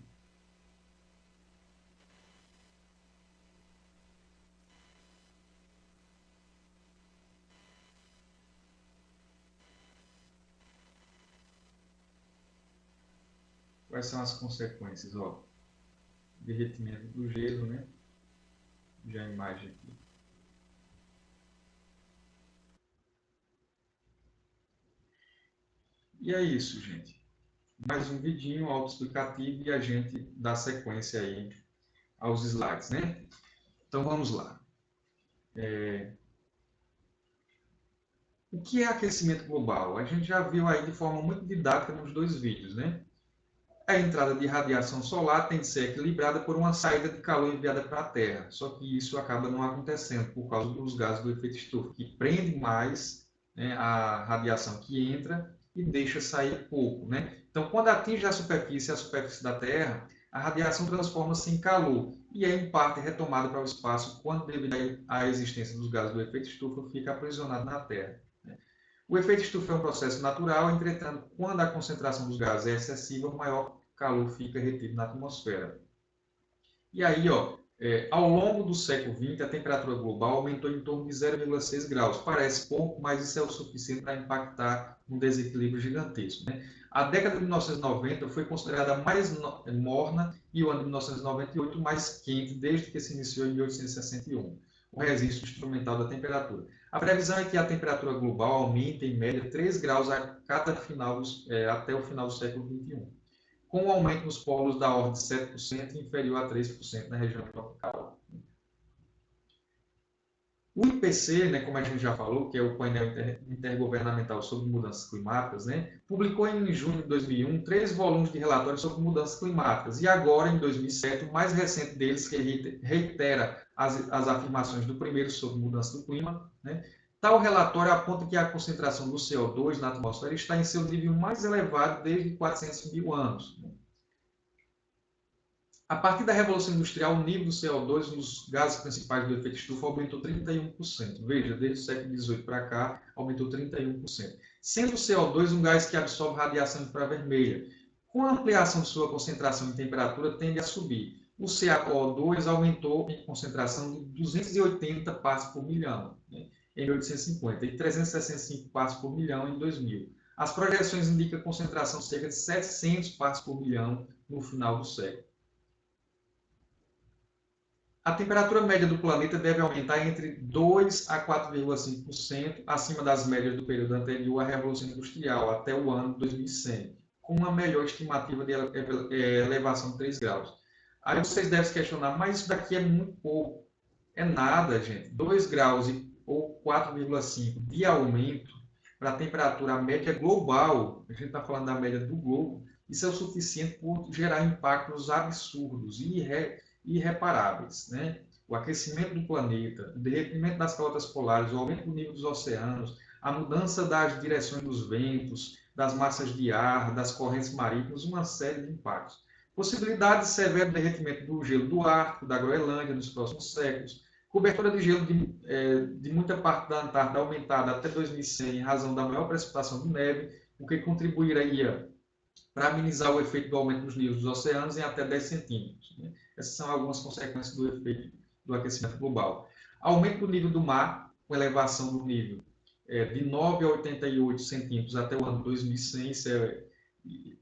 Quais são as consequências? Ó, derretimento do gelo, né? Já a imagem aqui. E é isso, gente. Mais um vidinho autoexplicativo e a gente dá sequência aí aos slides, né? Então vamos lá. O que é aquecimento global? A gente já viu aí de forma muito didática nos dois vídeos, né? A entrada de radiação solar tem que ser equilibrada por uma saída de calor enviada para a Terra. Só que isso acaba não acontecendo por causa dos gases do efeito estufa, que prendem mais, né, a radiação que entra e deixa sair pouco, né? Então, quando atinge a superfície da Terra, a radiação transforma-se em calor e é, em parte, retomada para o espaço quando, devido à existência dos gases do efeito estufa, fica aprisionado na Terra. O efeito estufa é um processo natural, entretanto, quando a concentração dos gases é excessiva, maior calor fica retido na atmosfera. E aí, ó, ao longo do século XX, a temperatura global aumentou em torno de 0,6 graus. Parece pouco, mas isso é o suficiente para impactar um desequilíbrio gigantesco, né? A década de 1990 foi considerada mais morna e o ano de 1998 mais quente, desde que se iniciou em 1861, o registro instrumental da temperatura. A previsão é que a temperatura global aumente em média 3 graus até o final do século XXI. com um aumento nos polos da ordem de 7% e inferior a 3% na região tropical. O IPC, né, como a gente já falou, que é o painel intergovernamental sobre mudanças climáticas, né, publicou em junho de 2001 3 volumes de relatórios sobre mudanças climáticas. E agora, em 2007, o mais recente deles, que reitera as afirmações do primeiro sobre mudança do clima, né, tal relatório aponta que a concentração do CO2 na atmosfera está em seu nível mais elevado desde 400 mil anos. A partir da Revolução Industrial, o nível do CO2 nos gases principais do efeito estufa aumentou 31%. Veja, desde o século XVIII para cá, aumentou 31%. Sendo o CO2 um gás que absorve radiação infravermelha. Com a ampliação de sua concentração e temperatura, tende a subir. O CaO2 aumentou em concentração de 280 partes por milhão, né, em 1850 e 365 partes por milhão em 2000. As projeções indicam concentração de cerca de 700 partes por milhão no final do século. A temperatura média do planeta deve aumentar entre 2 a 4,5% acima das médias do período anterior à Revolução Industrial, até o ano 2100, com uma melhor estimativa de elevação de 3 graus. Aí vocês devem se questionar, mas isso daqui é muito pouco. É nada, gente. 2 graus ou 4,5 de aumento para a temperatura média global, a gente está falando da média do globo, isso é o suficiente por gerar impactos absurdos e irreparáveis, né? O aquecimento do planeta, o derretimento das calotas polares, o aumento do nível dos oceanos, a mudança das direções dos ventos, das massas de ar, das correntes marítimas, uma série de impactos. Possibilidade de severo derretimento do gelo do Ártico, da Groenlândia nos próximos séculos, cobertura de gelo de muita parte da Antártida aumentada até 2100 em razão da maior precipitação de neve, o que contribuiria para amenizar o efeito do aumento dos níveis dos oceanos em até 10 centímetros. Né? Essas são algumas consequências do efeito do aquecimento global. Aumento do nível do mar, com elevação do nível de 9 a 88 centímetros até o ano 2100.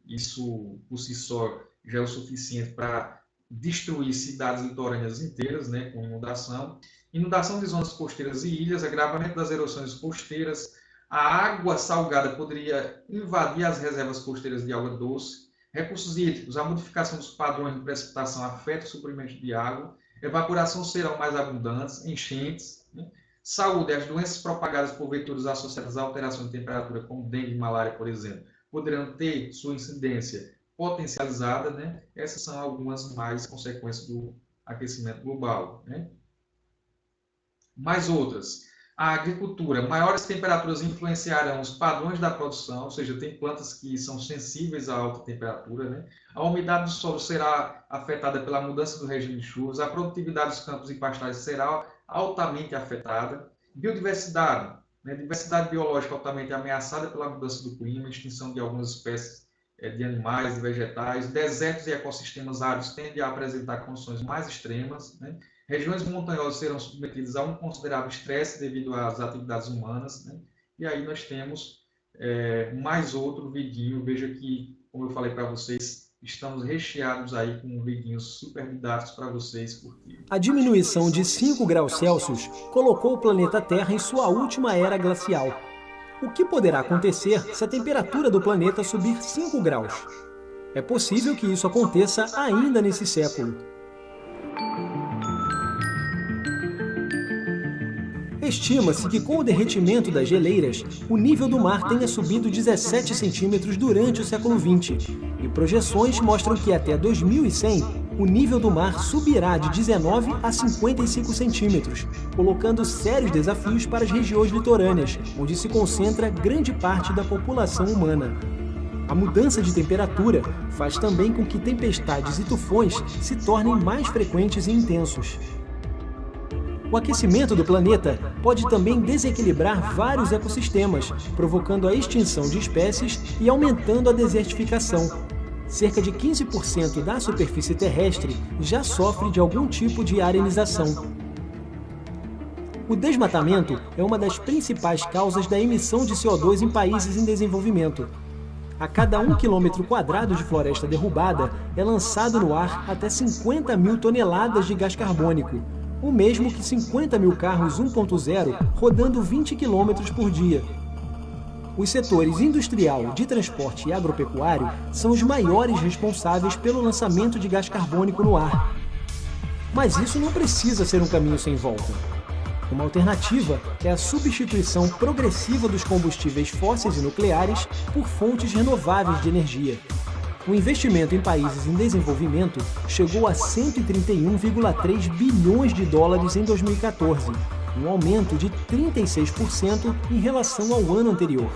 Isso por si só já é o suficiente para destruir cidades litorâneas inteiras, né, com inundação. Inundação de zonas costeiras e ilhas, agravamento das erosões costeiras. A água salgada poderia invadir as reservas costeiras de água doce. Recursos hídricos, a modificação dos padrões de precipitação afeta o suprimento de água. Evaporação serão mais abundantes, enchentes. Né? Saúde, as doenças propagadas por vetores associadas à alteração de temperatura, como dengue e malária, por exemplo, poderão ter sua incidência potencializada. Né? Essas são algumas mais consequências do aquecimento global. Né? Mais outras. A agricultura, maiores temperaturas influenciarão os padrões da produção, ou seja, tem plantas que são sensíveis à alta temperatura, né? A umidade do solo será afetada pela mudança do regime de chuvas, a produtividade dos campos e pastagens será altamente afetada. Biodiversidade, né? Diversidade biológica altamente ameaçada pela mudança do clima, extinção de algumas espécies de animais, de vegetais. Desertos e ecossistemas áridos tendem a apresentar condições mais extremas, né? Regiões montanhosas serão submetidas a um considerável estresse devido às atividades humanas. Né? E aí nós temos mais outro vidinho. Veja que, como eu falei para vocês, estamos recheados aí com vidinhos super didáticos para vocês curtirem. A diminuição de 5 graus Celsius colocou o planeta Terra em sua última era glacial. O que poderá acontecer se a temperatura do planeta subir 5 graus? É possível que isso aconteça ainda nesse século. Estima-se que com o derretimento das geleiras, o nível do mar tenha subido 17 centímetros durante o século XX, e projeções mostram que até 2100, o nível do mar subirá de 19 a 55 centímetros, colocando sérios desafios para as regiões litorâneas, onde se concentra grande parte da população humana. A mudança de temperatura faz também com que tempestades e tufões se tornem mais frequentes e intensos. O aquecimento do planeta pode também desequilibrar vários ecossistemas, provocando a extinção de espécies e aumentando a desertificação. Cerca de 15% da superfície terrestre já sofre de algum tipo de arenização. O desmatamento é uma das principais causas da emissão de CO2 em países em desenvolvimento. A cada 1 km² de floresta derrubada é lançado no ar até 50 mil toneladas de gás carbônico, o mesmo que 50 mil carros 1.0 rodando 20 km por dia. Os setores industrial, de transporte e agropecuário são os maiores responsáveis pelo lançamento de gás carbônico no ar. Mas isso não precisa ser um caminho sem volta. Uma alternativa é a substituição progressiva dos combustíveis fósseis e nucleares por fontes renováveis de energia. O investimento em países em desenvolvimento chegou a 131,3 bilhões de dólares em 2014, um aumento de 36% em relação ao ano anterior.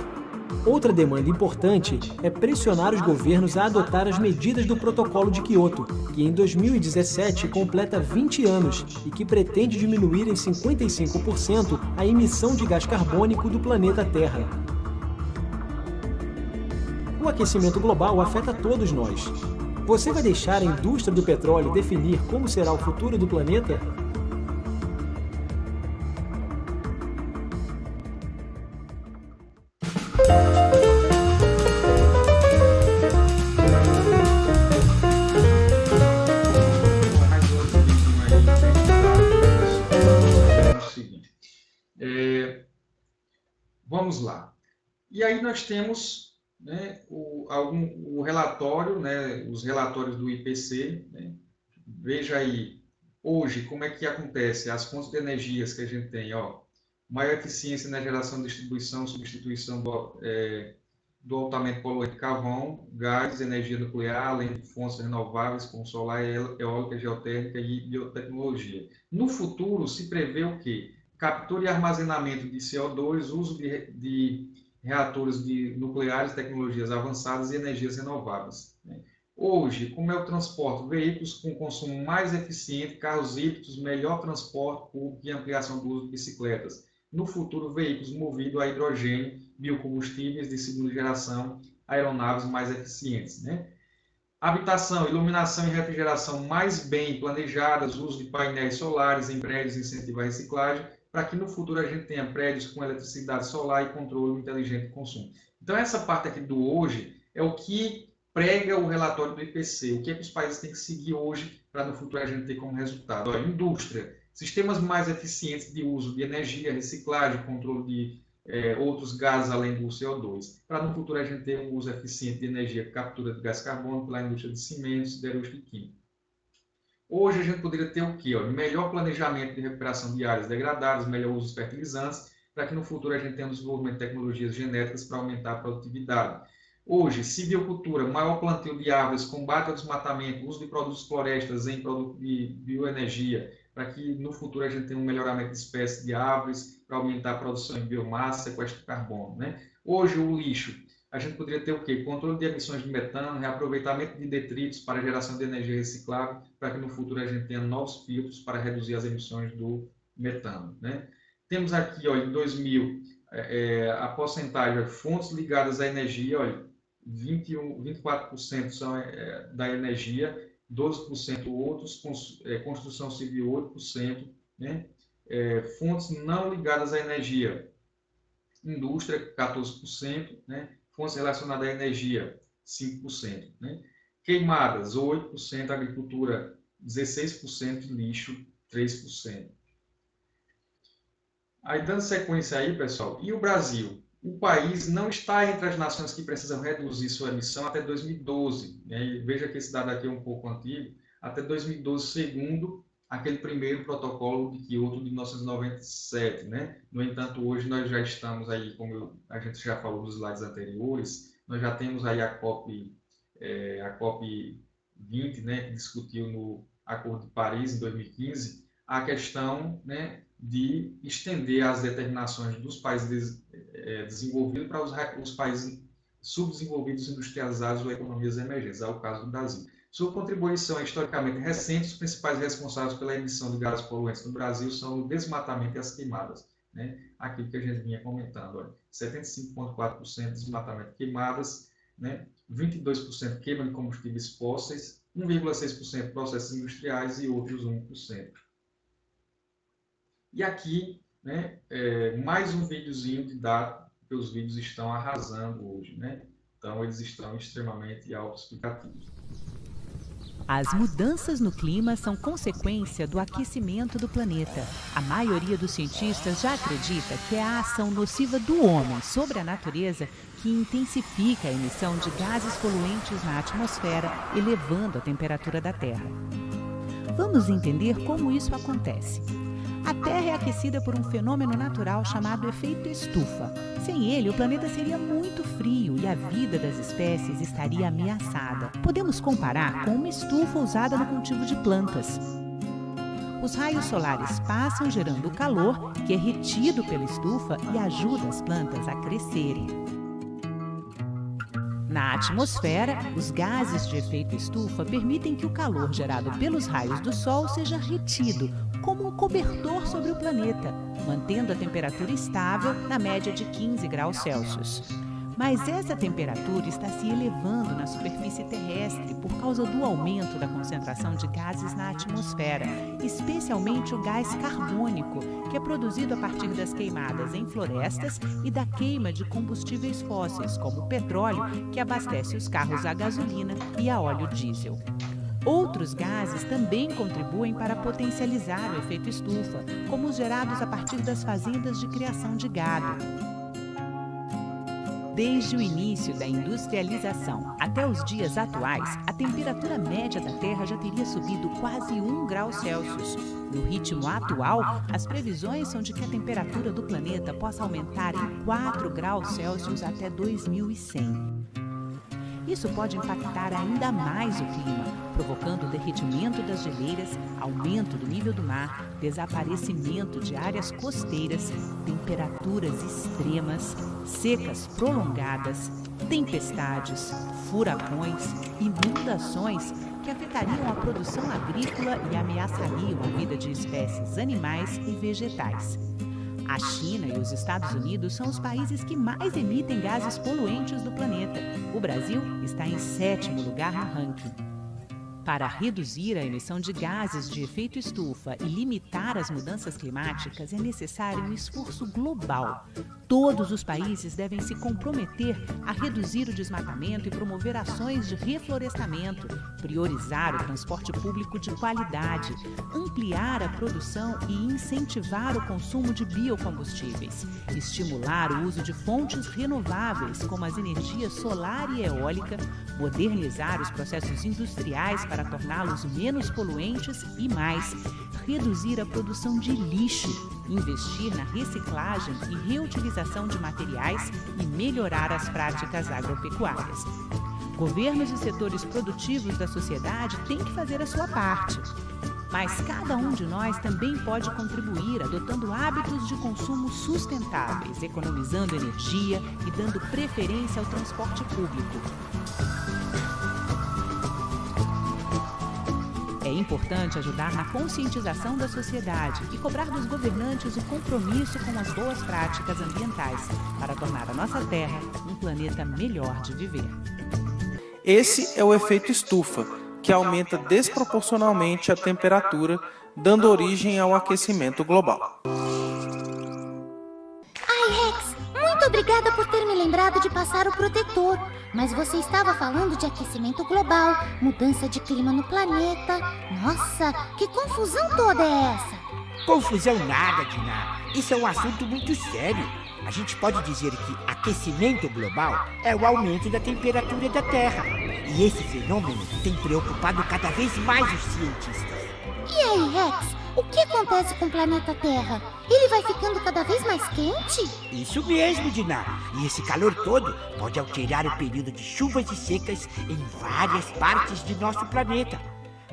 Outra demanda importante é pressionar os governos a adotar as medidas do Protocolo de Quioto, que em 2017 completa 20 anos e que pretende diminuir em 55% a emissão de gás carbônico do planeta Terra. O aquecimento global afeta todos nós. Você vai deixar a indústria do petróleo definir como será o futuro do planeta? Vamos lá. E aí nós temos, né, o relatório, né, os relatórios do IPC. Né? Veja aí, hoje, como é que acontece as fontes de energias que a gente tem. Ó, maior eficiência na geração, distribuição, substituição do altamente poluente carvão, gás, energia nuclear, além de fontes renováveis como solar, eólica, geotérmica e biotecnologia. No futuro, se prevê o quê? Captura e armazenamento de CO2, uso de reatores nucleares, tecnologias avançadas e energias renováveis. Né? Hoje, como é o transporte? Veículos com consumo mais eficiente, carros híbridos, melhor transporte público e ampliação do uso de bicicletas. No futuro, veículos movidos a hidrogênio, biocombustíveis de segunda geração, aeronaves mais eficientes. Né? Habitação, iluminação e refrigeração mais bem planejadas, uso de painéis solares em prédios, incentivar a reciclagem, para que no futuro a gente tenha prédios com eletricidade solar e controle inteligente de consumo. Então, essa parte aqui do hoje é o que prega o relatório do IPC, o que é que os países têm que seguir hoje para no futuro a gente ter como resultado. Olha, indústria, sistemas mais eficientes de uso de energia, reciclagem, controle de outros gases além do CO2, para no futuro a gente ter um uso eficiente de energia, captura de gás carbônico pela indústria de cimentos, siderúrgica e química. Hoje a gente poderia ter o quê? Olha, melhor planejamento de recuperação de áreas degradadas, melhor uso dos fertilizantes, para que no futuro a gente tenha o desenvolvimento de tecnologias genéticas para aumentar a produtividade. Hoje, silvicultura, maior plantio de árvores, combate ao desmatamento, uso de produtos florestas em produto de bioenergia, para que no futuro a gente tenha um melhoramento de espécies de árvores, para aumentar a produção de biomassa, sequestro de carbono. Né? Hoje, o lixo, a gente poderia ter o quê? Controle de emissões de metano, reaproveitamento de detritos para geração de energia reciclável, para que no futuro a gente tenha novos filtros para reduzir as emissões do metano. Né? Temos aqui, olha, em 2000, a porcentagem de fontes ligadas à energia, olha, 24% são da energia, 12% outros, construção civil 8%, né? Fontes não ligadas à energia, indústria 14%, né? Fontes relacionadas à energia 5%, né? Queimadas 8%, agricultura 16%, lixo 3%. Aí dando sequência aí, pessoal, e o Brasil? O país não está entre as nações que precisam reduzir sua emissão até 2012. Né? Veja que esse dado aqui é um pouco antigo. Até 2012, segundo aquele primeiro protocolo de Quioto de 1997. Né? No entanto, hoje nós já estamos aí, como a gente já falou nos slides anteriores, nós já temos aí a COP 20, né, que discutiu no Acordo de Paris, em 2015, a questão, né, de estender as determinações dos países desenvolvidos para os países subdesenvolvidos, industrializados ou economias emergentes, é o caso do Brasil. Sua contribuição é historicamente recente, os principais responsáveis pela emissão de gases poluentes no Brasil são o desmatamento e as queimadas. Né? Aquilo que a gente vinha comentando, olha, 75,4% desmatamento e queimadas, né? 22% queima de combustíveis fósseis, 1,6% processos industriais e outros 1%. E aqui, né, mais um videozinho de dado, que os vídeos estão arrasando hoje, né? Então, eles estão extremamente autoexplicativos. As mudanças no clima são consequência do aquecimento do planeta. A maioria dos cientistas já acredita que é a ação nociva do homem sobre a natureza que intensifica a emissão de gases poluentes na atmosfera, elevando a temperatura da Terra. Vamos entender como isso acontece. A Terra é aquecida por um fenômeno natural chamado efeito estufa. Sem ele, o planeta seria muito frio e a vida das espécies estaria ameaçada. Podemos comparar com uma estufa usada no cultivo de plantas. Os raios solares passam gerando calor, que é retido pela estufa e ajuda as plantas a crescerem. Na atmosfera, os gases de efeito estufa permitem que o calor gerado pelos raios do Sol seja retido, como um cobertor sobre o planeta, mantendo a temperatura estável na média de 15 graus Celsius. Mas essa temperatura está se elevando na superfície terrestre por causa do aumento da concentração de gases na atmosfera, especialmente o gás carbônico, que é produzido a partir das queimadas em florestas e da queima de combustíveis fósseis, como o petróleo, que abastece os carros a gasolina e a óleo diesel. Outros gases também contribuem para potencializar o efeito estufa, como os gerados a partir das fazendas de criação de gado. Desde o início da industrialização até os dias atuais, a temperatura média da Terra já teria subido quase 1 grau Celsius. No ritmo atual, as previsões são de que a temperatura do planeta possa aumentar em 4 graus Celsius até 2100. Isso pode impactar ainda mais o clima, provocando o derretimento das geleiras, aumento do nível do mar, desaparecimento de áreas costeiras, temperaturas extremas, secas prolongadas, tempestades, furacões, inundações que afetariam a produção agrícola e ameaçariam a vida de espécies animais e vegetais. A China e os Estados Unidos são os países que mais emitem gases poluentes do planeta. O Brasil está em 7º lugar no ranking. Para reduzir a emissão de gases de efeito estufa e limitar as mudanças climáticas, é necessário um esforço global. Todos os países devem se comprometer a reduzir o desmatamento e promover ações de reflorestamento, priorizar o transporte público de qualidade, ampliar a produção e incentivar o consumo de biocombustíveis, estimular o uso de fontes renováveis, como as energias solar e eólica, modernizar os processos industriais para torná-los menos poluentes e mais, reduzir a produção de lixo, investir na reciclagem e reutilização de materiais e melhorar as práticas agropecuárias. Governos e setores produtivos da sociedade têm que fazer a sua parte. Mas cada um de nós também pode contribuir adotando hábitos de consumo sustentáveis, economizando energia e dando preferência ao transporte público. É importante ajudar na conscientização da sociedade e cobrar dos governantes o compromisso com as boas práticas ambientais para tornar a nossa Terra um planeta melhor de viver. Esse é o efeito estufa, que aumenta desproporcionalmente a temperatura, dando origem ao aquecimento global. Ai, Rex, muito obrigada por ter me lembrado de passar o protetor. Mas você estava falando de aquecimento global, mudança de clima no planeta. Nossa, que confusão toda é essa? Confusão nada, Dinah. Isso é um assunto muito sério. A gente pode dizer que aquecimento global é o aumento da temperatura da Terra. E esse fenômeno tem preocupado cada vez mais os cientistas. E aí, Rex, o que acontece com o planeta Terra? Ele vai ficando cada vez mais quente? Isso mesmo, Dinah. E esse calor todo pode alterar o período de chuvas e secas em várias partes de nosso planeta.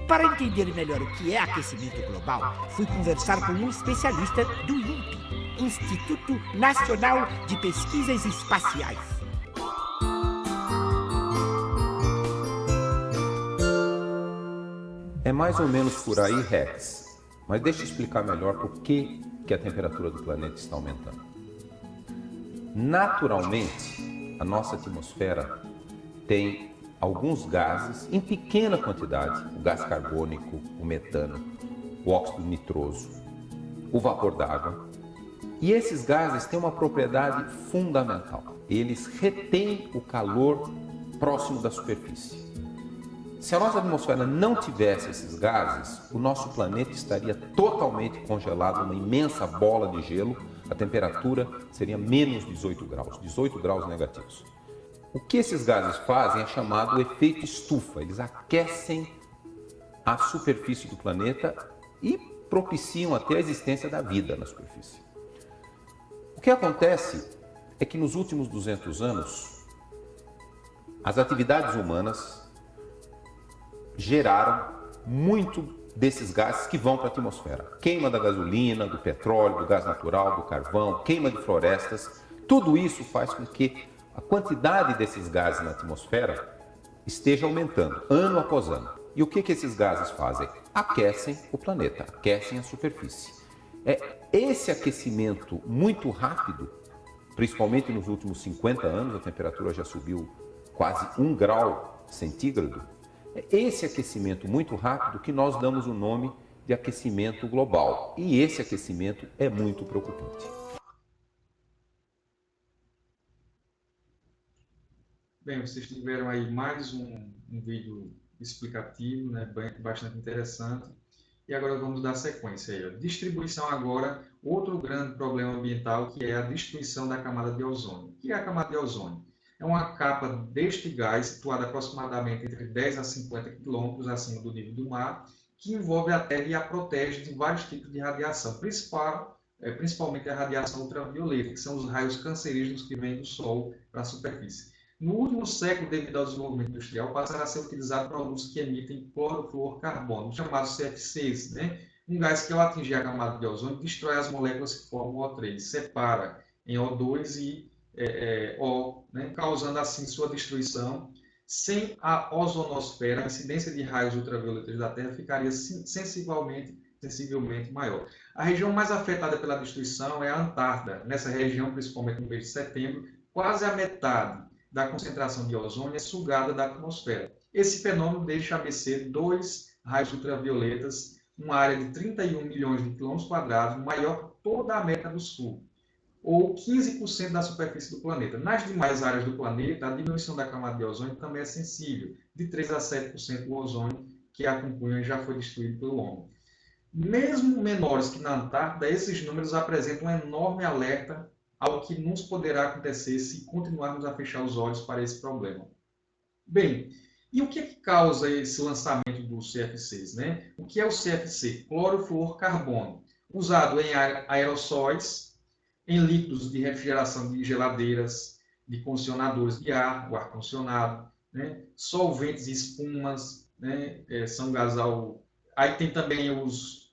Para entender melhor o que é aquecimento global, fui conversar com um especialista do INPE, Instituto Nacional de Pesquisas Espaciais. É mais ou menos por aí, Rex. Mas deixa eu explicar melhor por que a temperatura do planeta está aumentando. Naturalmente, a nossa atmosfera tem alguns gases em pequena quantidade, o gás carbônico, o metano, o óxido nitroso, o vapor d'água. E esses gases têm uma propriedade fundamental. Eles retêm o calor próximo da superfície. Se a nossa atmosfera não tivesse esses gases, o nosso planeta estaria totalmente congelado, uma imensa bola de gelo, a temperatura seria menos 18 graus negativos. O que esses gases fazem é chamado efeito estufa, eles aquecem a superfície do planeta e propiciam até a existência da vida na superfície. O que acontece é que nos últimos 200 anos, as atividades humanas geraram muito desses gases que vão para a atmosfera. Queima da gasolina, do petróleo, do gás natural, do carvão, queima de florestas. Tudo isso faz com que a quantidade desses gases na atmosfera esteja aumentando, ano após ano. E o que esses gases fazem? Aquecem o planeta, aquecem a superfície. Esse aquecimento muito rápido, principalmente nos últimos 50 anos, a temperatura já subiu quase 1 grau centígrado, é esse aquecimento muito rápido que nós damos o nome de aquecimento global. E esse aquecimento é muito preocupante. Bem, vocês tiveram aí mais um vídeo explicativo, né, bastante interessante. E agora vamos dar sequência aí. Distribuição agora, outro grande problema ambiental, que é a destruição da camada de ozônio. O que é a camada de ozônio? É uma capa deste gás situada aproximadamente entre 10 a 50 quilômetros acima do nível do mar, que envolve a Terra e a protege de vários tipos de radiação, principalmente a radiação ultravioleta, que são os raios cancerígenos que vêm do Sol para a superfície. No último século, devido ao desenvolvimento industrial, passaram a ser utilizados produtos que emitem clorofluorcarbono, chamados CFCs, né? Um gás que, ao atingir a camada de ozônio, destrói as moléculas que formam o O3, separa em O2 e O, né? Causando assim sua destruição. Sem a ozonosfera, a incidência de raios ultravioletas da Terra ficaria sensivelmente maior. A região mais afetada pela destruição é a Antártida. Nessa região, principalmente no mês de setembro, quase a metade da concentração de ozônio é sugada da atmosfera. Esse fenômeno deixa a mercê 2 raios ultravioletas, uma área de 31 milhões de quilômetros quadrados, maior que toda a América do Sul, ou 15% da superfície do planeta. Nas demais áreas do planeta, a diminuição da camada de ozônio também é sensível, de 3 a 7% do ozônio que a compunha já foi destruído pelo homem. Mesmo menores que na Antártida, esses números apresentam um enorme alerta ao que nos poderá acontecer se continuarmos a fechar os olhos para esse problema. Bem, e o que é que causa esse lançamento dos CFCs, né? O que é o CFC? Clorofluorcarbono, usado em aerossóis, em líquidos de refrigeração de geladeiras, de condicionadores de ar, o ar-condicionado, né? Solventes e espumas, né? São gases ao... Aí tem também os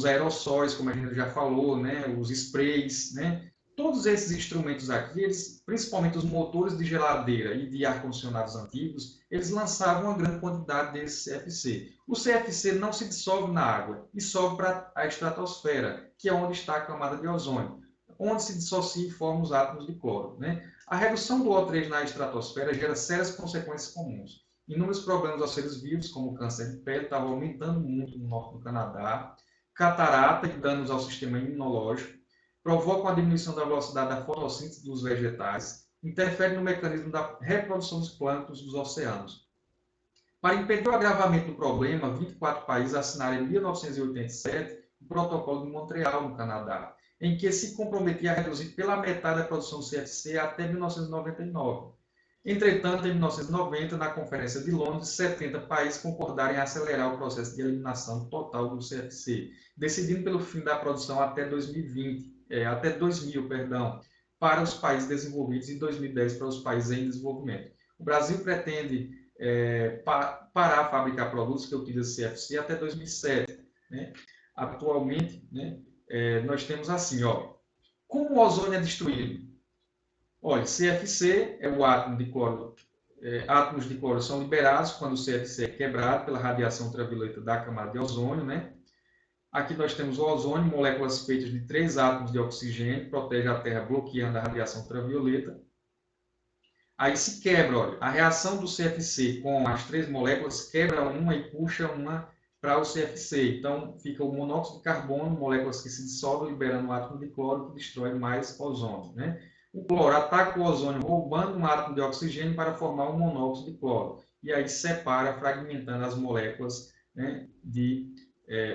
aerossóis, como a gente já falou, né? Os sprays, né? Todos esses instrumentos aqui, principalmente os motores de geladeira e de ar-condicionados antigos, eles lançavam uma grande quantidade desse CFC. O CFC não se dissolve na água e sobe para a estratosfera, que é onde está a camada de ozônio, onde se dissocia e forma os átomos de cloro, né? A redução do O3 na estratosfera gera sérias consequências comuns. Inúmeros problemas aos seres vivos, como o câncer de pele, estavam aumentando muito no norte do Canadá, catarata e danos ao sistema imunológico, provocam a diminuição da velocidade da fotossíntese dos vegetais, interferem no mecanismo da reprodução dos plânctons dos oceanos. Para impedir o agravamento do problema, 24 países assinaram em 1987 o Protocolo de Montreal, no Canadá, em que se comprometia a reduzir pela metade a produção do CFC até 1999. Entretanto, em 1990, na Conferência de Londres, 70 países concordaram em acelerar o processo de eliminação total do CFC, decidindo pelo fim da produção até 2000, para os países desenvolvidos e 2010 para os países em desenvolvimento. O Brasil pretende parar a fabricar produtos que utilizam CFC até 2007. Né? Atualmente, né, nós temos assim, ó, como o ozônio é destruído? Olha, CFC é o átomo de cloro. Átomos de cloro são liberados quando o CFC é quebrado pela radiação ultravioleta da camada de ozônio, né? Aqui nós temos o ozônio, moléculas feitas de 3 átomos de oxigênio, que protege a Terra bloqueando a radiação ultravioleta. Aí se quebra, olha, a reação do CFC com as 3 moléculas quebra uma e puxa uma para o CFC. Então, fica o monóxido de carbono, moléculas que se dissolvem, liberando um átomo de cloro que destrói mais ozônio, né? O cloro ataca o ozônio roubando um átomo de oxigênio para formar um monóxido de cloro. e aí separa, fragmentando as moléculas, né, de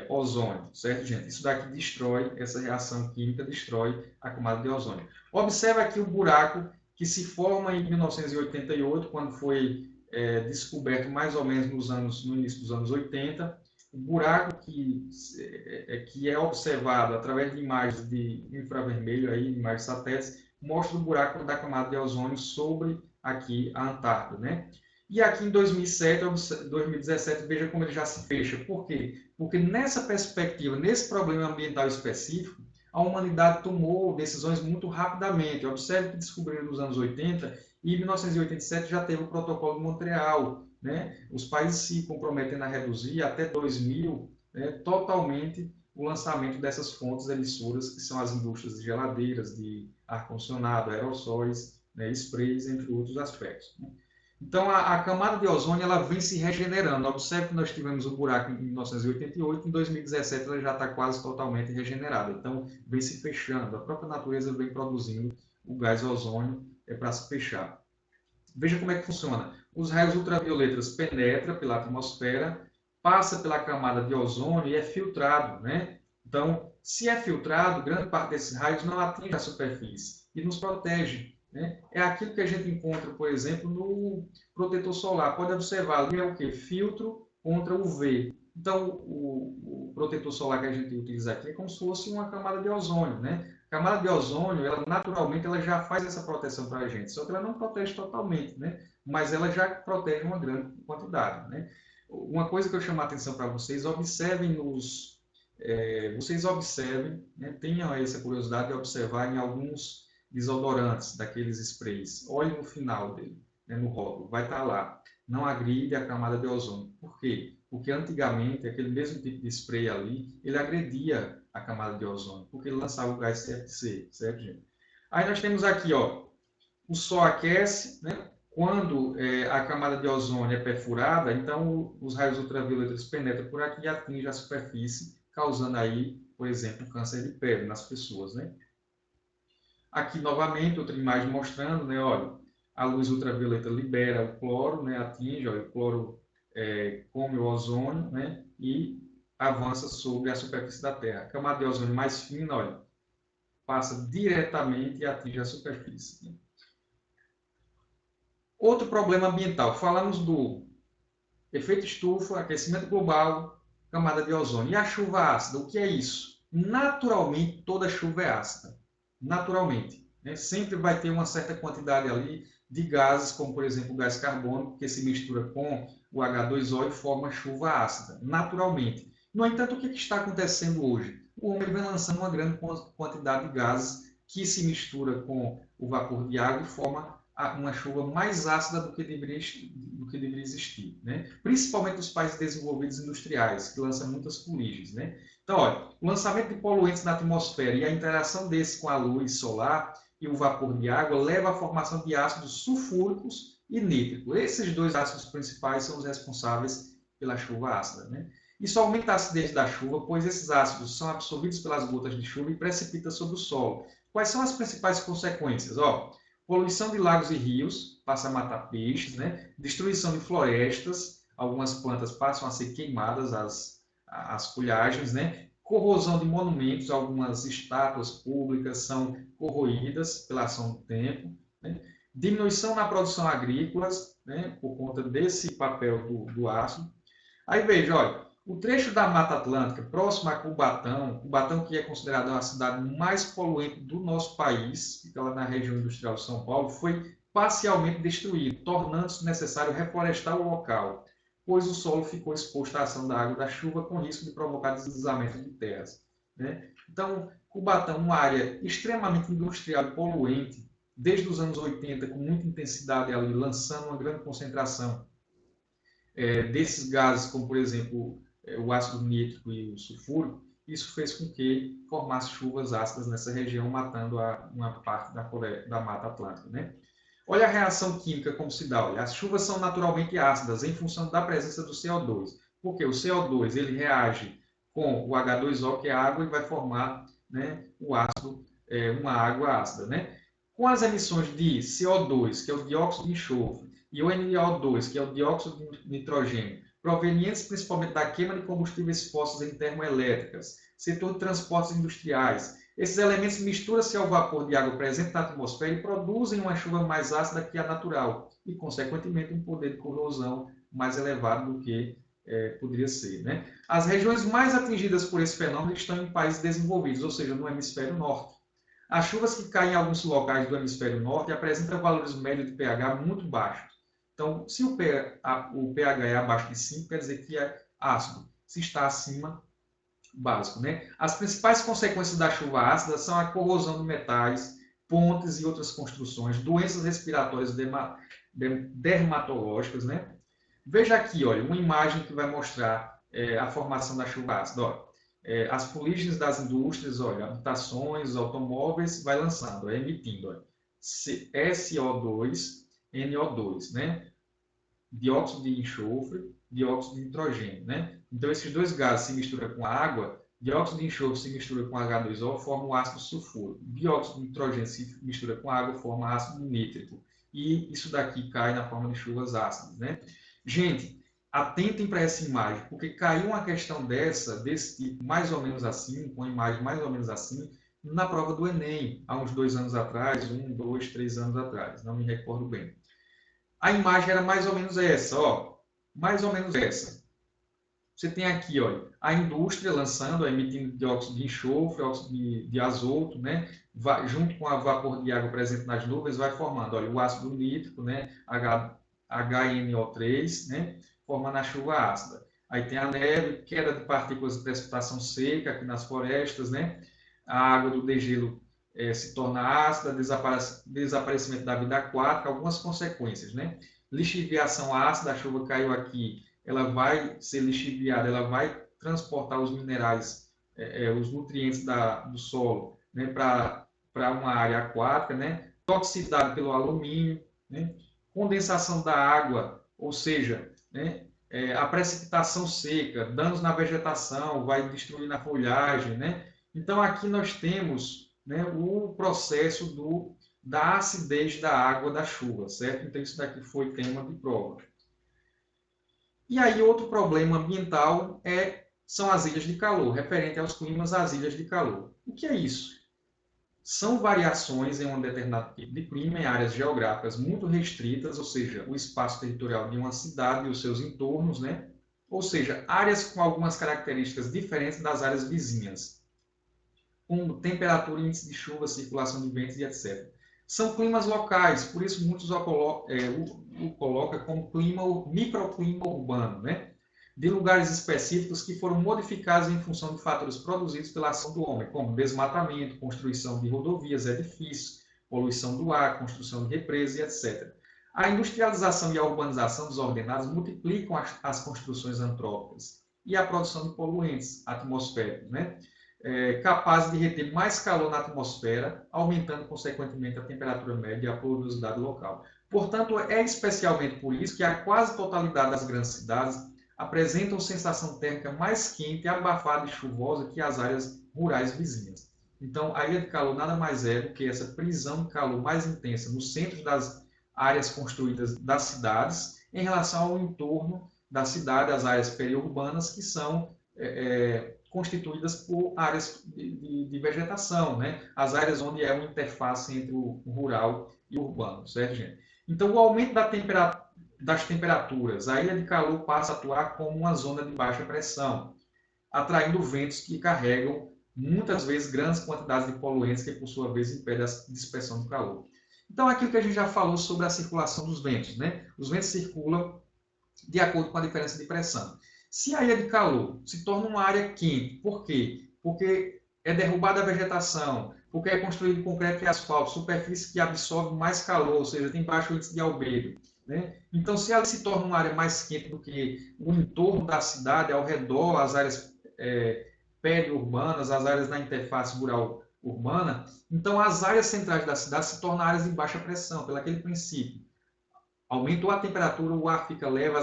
ozônio, certo, gente? Isso daqui destrói, essa reação química destrói a camada de ozônio. Observe aqui o buraco que se forma em 1988, quando foi descoberto mais ou menos no início dos anos 80, o buraco que é observado através de imagens de infravermelho, aí, imagens satélites, mostra o buraco da camada de ozônio sobre aqui a Antártida, né? E aqui em 2017, veja como ele já se fecha. Por quê? Porque nessa perspectiva, nesse problema ambiental específico, a humanidade tomou decisões muito rapidamente. Observe que descobriram nos anos 80 e em 1987 já teve o Protocolo de Montreal, né? Os países se comprometendo a reduzir até 2000, né, totalmente o lançamento dessas fontes emissoras, que são as indústrias de geladeiras, de ar-condicionado, aerossóis, né, sprays, entre outros aspectos, né? Então, a camada de ozônio ela vem se regenerando. Observe que nós tivemos um buraco em 1988, em 2017 ela já está quase totalmente regenerada. Então, vem se fechando. A própria natureza vem produzindo o gás ozônio para se fechar. Veja como é que funciona. Os raios ultravioletas penetram pela atmosfera, passa pela camada de ozônio e é filtrado, né? Então, se é filtrado, grande parte desses raios não atinge a superfície e nos protege, né? É aquilo que a gente encontra, por exemplo, no protetor solar. Pode observar, ali é o quê? Filtro contra UV. Então, o protetor solar que a gente utiliza aqui é como se fosse uma camada de ozônio, né? A camada de ozônio, ela naturalmente, ela já faz essa proteção para a gente, só que ela não protege totalmente, né? Mas ela já protege uma grande quantidade, né? Uma coisa que eu chamo a atenção para vocês, vocês observem, né? Tenham essa curiosidade de observar em alguns desodorantes, daqueles sprays. Olhe no final dele, né, no rótulo, vai estar lá. Não agride a camada de ozônio. Por quê? Porque antigamente, aquele mesmo tipo de spray ali, ele agredia a camada de ozônio, porque ele lançava o gás CFC, certo, gente? Aí nós temos aqui, ó, o Sol aquece, né? Quando a camada de ozônio é perfurada, então os raios ultravioletas penetram por aqui e atingem a superfície, causando aí, por exemplo, câncer de pele nas pessoas, né? Aqui, novamente, outra imagem mostrando, né, olha, a luz ultravioleta libera o cloro, né, atinge, olha, o cloro come o ozônio, né, e avança sobre a superfície da Terra. A camada de ozônio mais fina, olha, passa diretamente e atinge a superfície, né? Outro problema ambiental, falamos do efeito estufa, aquecimento global, camada de ozônio. E a chuva ácida, o que é isso? Naturalmente, toda chuva é ácida. Naturalmente, né? Sempre vai ter uma certa quantidade ali de gases, como por exemplo o gás carbônico, que se mistura com o H2O e forma chuva ácida, naturalmente. No entanto, o que está acontecendo hoje? O homem vem lançando uma grande quantidade de gases que se mistura com o vapor de água e forma uma chuva mais ácida do que deveria existir, né? Principalmente os países desenvolvidos industriais, que lançam muitas fuligens, né? Então, olha, o lançamento de poluentes na atmosfera e a interação desse com a luz solar e o vapor de água leva à formação de ácidos sulfúricos e nítricos. Esses dois ácidos principais são os responsáveis pela chuva ácida, né? Isso aumenta a acidez da chuva, pois esses ácidos são absorvidos pelas gotas de chuva e precipitam sobre o solo. Quais são as principais consequências? Poluição de lagos e rios, passa a matar peixes, né? Destruição de florestas, algumas plantas passam a ser queimadas, as folhagens, né? Corrosão de monumentos, algumas estátuas públicas são corroídas pela ação do tempo, né? Diminuição na produção agrícola, né? Por conta desse papel do ácido. Aí veja, olha, o trecho da Mata Atlântica, próximo a Cubatão, que é considerada a cidade mais poluente do nosso país, fica lá na região industrial de São Paulo, foi parcialmente destruído, tornando-se necessário reflorestar o local, pois o solo ficou exposto à ação da água da chuva, com risco de provocar deslizamento de terras, né? Então, Cubatão, uma área extremamente industrial e poluente, desde os anos 80, com muita intensidade ali, lançando uma grande concentração desses gases, como por exemplo o ácido nítrico e o sulfúrico, isso fez com que formasse chuvas ácidas nessa região, matando uma parte da Mata Atlântica, né? Olha a reação química como se dá. Olha, as chuvas são naturalmente ácidas em função da presença do CO2. Porque o CO2 ele reage com o H2O, que é a água, e vai formar, né, o ácido, uma água ácida, né? Com as emissões de CO2, que é o dióxido de enxofre, e o NO2, que é o dióxido de nitrogênio, provenientes principalmente da queima de combustíveis fósseis em termoelétricas, setor de transportes industriais. Esses elementos misturam-se ao vapor de água presente na atmosfera e produzem uma chuva mais ácida que a natural e, consequentemente, um poder de corrosão mais elevado do que poderia ser, né? As regiões mais atingidas por esse fenômeno estão em países desenvolvidos, ou seja, no hemisfério norte. As chuvas que caem em alguns locais do hemisfério norte apresentam valores médios de pH muito baixos. Então, se o pH é abaixo de 5, quer dizer que é ácido. Se está acima, básico, né? As principais consequências da chuva ácida são a corrosão de metais, pontes e outras construções, doenças respiratórias dermatológicas, né? Veja aqui, olha, uma imagem que vai mostrar a formação da chuva ácida. Olha, as fuligens das indústrias, olha, habitações, automóveis, vai lançando, emitindo, olha, SO2, NO2, né? Dióxido de enxofre, dióxido de nitrogênio, né? Então, esses dois gases se misturam com a água, dióxido de enxofre se mistura com H2O, forma o ácido sulfúrico. Dióxido de nitrogênio se mistura com água, forma ácido nítrico. E isso daqui cai na forma de chuvas ácidas, né? Gente, atentem para essa imagem, porque caiu uma questão desse tipo, mais ou menos assim, com a imagem mais ou menos assim, na prova do Enem, há uns 2 anos atrás, 1, 2, 3 anos atrás, não me recordo bem. A imagem era mais ou menos essa, ó, mais ou menos essa. Você tem aqui, olha, a indústria lançando, emitindo dióxido de enxofre, óxido de azoto, né? Junto com a vapor de água presente nas nuvens, vai formando, olha, o ácido nítrico, né? HNO3, né? Formando a chuva ácida. Aí tem a neve, queda de partículas de precipitação seca aqui nas florestas, né? A água do degelo se torna ácida, desaparecimento da vida aquática, algumas consequências, né? Lixiviação ácida, a chuva caiu aqui, ela vai ser lixiviada, ela vai transportar os minerais, os nutrientes do solo, né, para uma área aquática, né? Toxicidade pelo alumínio, né? Condensação da água, ou seja, né, a precipitação seca, danos na vegetação, vai destruir a folhagem, né? Então, aqui nós temos, né, o processo da acidez da água da chuva, certo? Então, isso daqui foi tema de prova. E aí, outro problema ambiental são as ilhas de calor, referente aos climas, às ilhas de calor. O que é isso? São variações em um determinado tipo de clima em áreas geográficas muito restritas, ou seja, o espaço territorial de uma cidade e os seus entornos, né? Ou seja, áreas com algumas características diferentes das áreas vizinhas, como temperatura, índice de chuva, circulação de ventos e etc. São climas locais, por isso muitos o colocam como microclima urbano, né? De lugares específicos que foram modificados em função de fatores produzidos pela ação do homem, como desmatamento, construção de rodovias, edifícios, poluição do ar, construção de represas e etc. A industrialização e a urbanização desordenadas multiplicam as construções antrópicas e a produção de poluentes atmosféricos, né? Capazes de reter mais calor na atmosfera, aumentando, consequentemente, a temperatura média e a pluviosidade local. Portanto, é especialmente por isso que a quase totalidade das grandes cidades apresentam sensação térmica mais quente, abafada e chuvosa que as áreas rurais vizinhas. Então, a ilha de calor nada mais é do que essa prisão de calor mais intensa no centro das áreas construídas das cidades, em relação ao entorno da cidade, as áreas periurbanas, que são constituídas por áreas de vegetação, né? As áreas onde é uma interface entre o rural e o urbano, certo, gente? Então, o aumento das temperaturas, a ilha de calor passa a atuar como uma zona de baixa pressão, atraindo ventos que carregam, muitas vezes, grandes quantidades de poluentes que, por sua vez, impedem a dispersão do calor. Então, aquilo que a gente já falou sobre a circulação dos ventos, né? Os ventos circulam de acordo com a diferença de pressão. Se a ilha de calor se torna uma área quente, por quê? Porque é derrubada a vegetação, porque é construído concreto e asfalto, superfície que absorve mais calor, ou seja, tem baixo índice de albedo, né? Então, se ela se torna uma área mais quente do que o entorno da cidade, ao redor, as áreas periurbanas, as áreas da interface rural-urbana, então as áreas centrais da cidade se tornam áreas de baixa pressão, pelo aquele princípio. Aumentou a temperatura, o ar fica leve,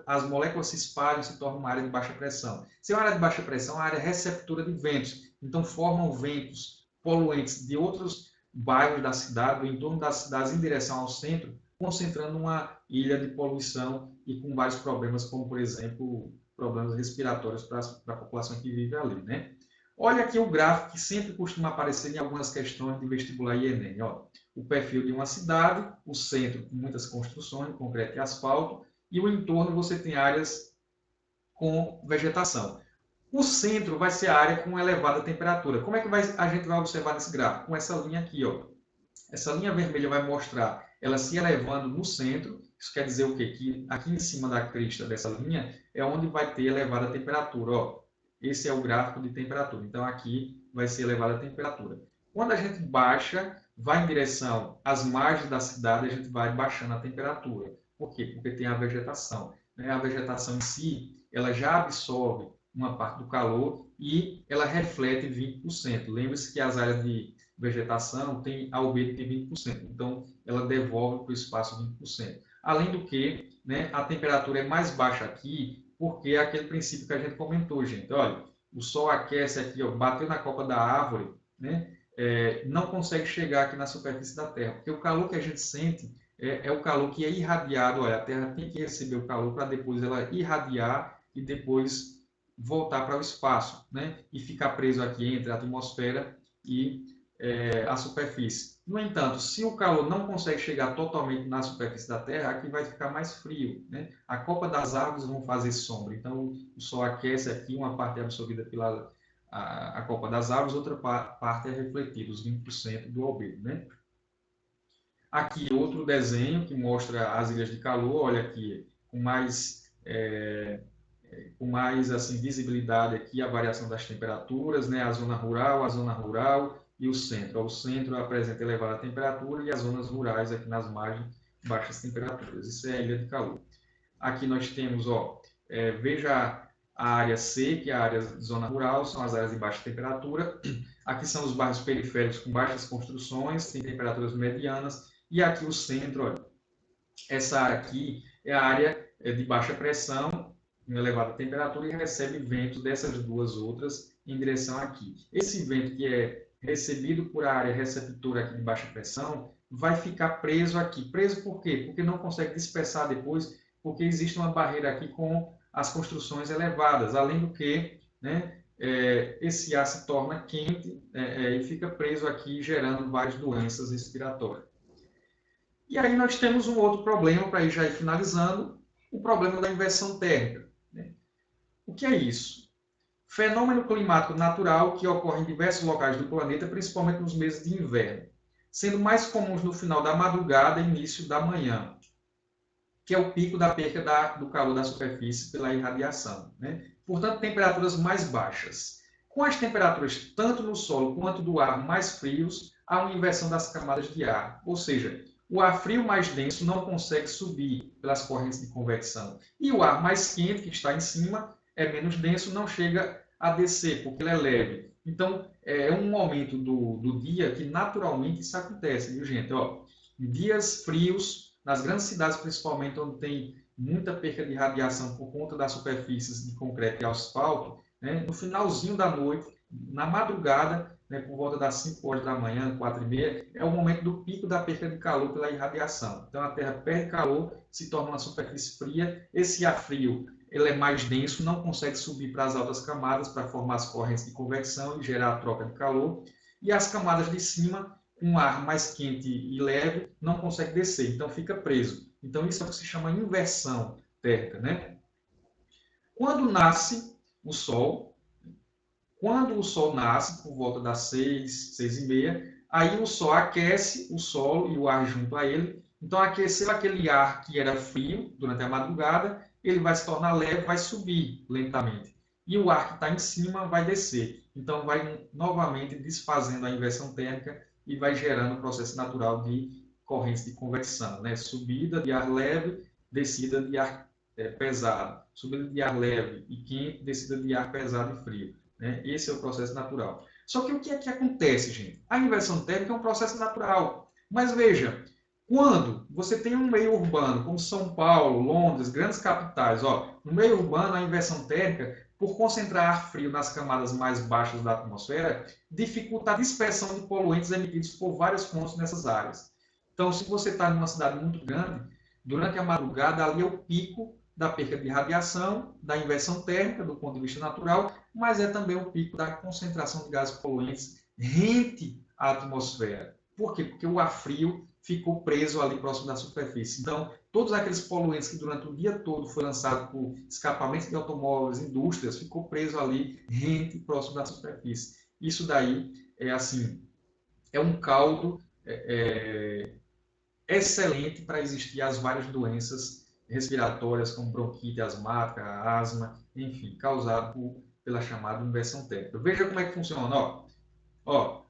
as moléculas se espalham e se torna uma área de baixa pressão. Se é uma área de baixa pressão, é uma área receptora de ventos. Então, formam ventos poluentes de outros bairros da cidade, do entorno das cidades, em direção ao centro, concentrando uma ilha de poluição e com vários problemas, como, por exemplo, problemas respiratórios para a população que vive ali, né? Olha aqui o gráfico que sempre costuma aparecer em algumas questões de vestibular e Enem. Ó, o perfil de uma cidade, o centro com muitas construções, concreto e asfalto, e o entorno você tem áreas com vegetação. O centro vai ser a área com elevada temperatura. Como é que a gente vai observar nesse gráfico? Com essa linha aqui, ó. Essa linha vermelha vai mostrar ela se elevando no centro. Isso quer dizer o quê? Que aqui em cima da crista dessa linha é onde vai ter elevada temperatura. Ó, esse é o gráfico de temperatura. Então, aqui vai ser elevada a temperatura. Quando a gente baixa, vai em direção às margens da cidade, a gente vai baixando a temperatura. Por quê? Porque tem a vegetação. A vegetação em si, ela já absorve uma parte do calor e ela reflete 20%. Lembre-se que as áreas de vegetação têm albedo de 20%. Então, ela devolve para o espaço 20%. Além do que, né, a temperatura é mais baixa aqui, porque é aquele princípio que a gente comentou, gente. Olha, o sol aquece aqui, ó, bateu na copa da árvore, né, não consegue chegar aqui na superfície da Terra, porque o calor que a gente sente é o calor que é irradiado. Olha, a Terra tem que receber o calor para depois ela irradiar e depois voltar para o espaço, né, e ficar preso aqui entre a atmosfera e a superfície. No entanto, se o calor não consegue chegar totalmente na superfície da Terra, aqui vai ficar mais frio, né? A copa das árvores vão fazer sombra. Então, o sol aquece aqui, uma parte é absorvida pela a copa das árvores, outra parte é refletida, os 20% do albedo, né? Aqui outro desenho que mostra as ilhas de calor. Olha aqui, com mais assim, visibilidade aqui a variação das temperaturas, né? A zona rural e o centro. O centro apresenta elevada temperatura e as zonas rurais aqui nas margens, baixas temperaturas. Isso é a ilha de calor. Aqui nós temos, ó, veja a área C, que é a área de zona rural, são as áreas de baixa temperatura. Aqui são os bairros periféricos com baixas construções, tem temperaturas medianas. E aqui o centro, olha, essa área aqui é a área de baixa pressão, com elevada temperatura, e recebe vento dessas duas outras em direção aqui. Esse vento que é recebido por a área receptora aqui de baixa pressão, vai ficar preso aqui. Preso por quê? Porque não consegue dispersar depois, porque existe uma barreira aqui com as construções elevadas. Além do que, né, esse ar se torna quente e fica preso aqui, gerando várias doenças respiratórias. E aí nós temos um outro problema, para já ir finalizando, o problema da inversão térmica, né? O que é isso? Fenômeno climático natural que ocorre em diversos locais do planeta, principalmente nos meses de inverno, sendo mais comuns no final da madrugada e início da manhã, que é o pico da perca do calor da superfície pela irradiação, né? Portanto, temperaturas mais baixas. Com as temperaturas tanto no solo quanto do ar mais frios, há uma inversão das camadas de ar, ou seja, o ar frio mais denso não consegue subir pelas correntes de convecção, e o ar mais quente, que está em cima, é menos denso, não chega a descer, porque ele é leve. Então, é um momento do dia que naturalmente isso acontece, viu, gente? Ó, em dias frios, nas grandes cidades principalmente, onde tem muita perca de radiação por conta das superfícies de concreto e asfalto, né, no finalzinho da noite, na madrugada, né, por volta das 5 horas da manhã, 4h30, é o momento do pico da perca de calor pela irradiação. Então, a Terra perde calor, se torna uma superfície fria. Esse ar frio ele é mais denso, não consegue subir para as altas camadas para formar as correntes de convecção e gerar a troca de calor. E as camadas de cima, com ar mais quente e leve, não consegue descer, então fica preso. Então isso é o que se chama inversão térmica, né? Quando nasce o Sol, nasce por volta das 6, 6h30, aí o Sol aquece o solo e o ar junto a ele. Então aqueceu aquele ar que era frio durante a madrugada, ele vai se tornar leve, vai subir lentamente. E o ar que está em cima vai descer. Então, vai novamente desfazendo a inversão térmica e vai gerando o processo natural de correntes de convecção, né? Subida de ar leve, descida de ar pesado. Subida de ar leve e quente, descida de ar pesado e frio, né? Esse é o processo natural. Só que o que é que acontece, gente? A inversão térmica é um processo natural. Mas veja, quando você tem um meio urbano, como São Paulo, Londres, grandes capitais, ó, no meio urbano, a inversão térmica, por concentrar ar frio nas camadas mais baixas da atmosfera, dificulta a dispersão de poluentes emitidos por vários pontos nessas áreas. Então, se você está numa cidade muito grande, durante a madrugada, ali é o pico da perda de radiação, da inversão térmica, do ponto de vista natural, mas é também o pico da concentração de gases poluentes rente à atmosfera. Por quê? Porque o ar frio ficou preso ali próximo da superfície. Então, todos aqueles poluentes que durante o dia todo foi lançado por escapamentos de automóveis, indústrias, ficou preso ali rente próximo da superfície. Isso daí é um caldo excelente para existir as várias doenças respiratórias, como bronquite asmática, asma, enfim, causado pela chamada inversão térmica. Veja como é que funciona. Ó,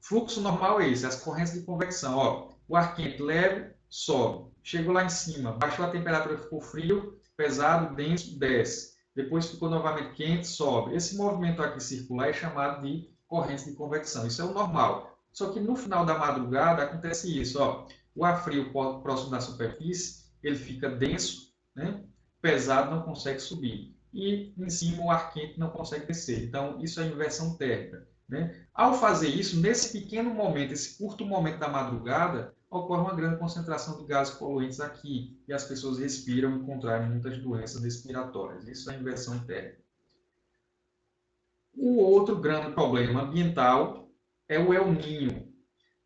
fluxo normal é esse, as correntes de convecção. Ó, o ar quente leve sobe, chegou lá em cima, baixou a temperatura, ficou frio, pesado, denso, desce. Depois ficou novamente quente, sobe. Esse movimento aqui circular é chamado de corrente de convecção. Isso é o normal. Só que no final da madrugada acontece isso. Ó, o ar frio próximo da superfície, ele fica denso, né? Pesado, não consegue subir. E em cima o ar quente não consegue descer. Então, isso é inversão térmica, né? Ao fazer isso, nesse pequeno momento, esse curto momento da madrugada, ocorre uma grande concentração de gases poluentes aqui, e as pessoas respiram e contraem muitas doenças respiratórias. Isso é inversão térmica. O outro grande problema ambiental é o El Niño.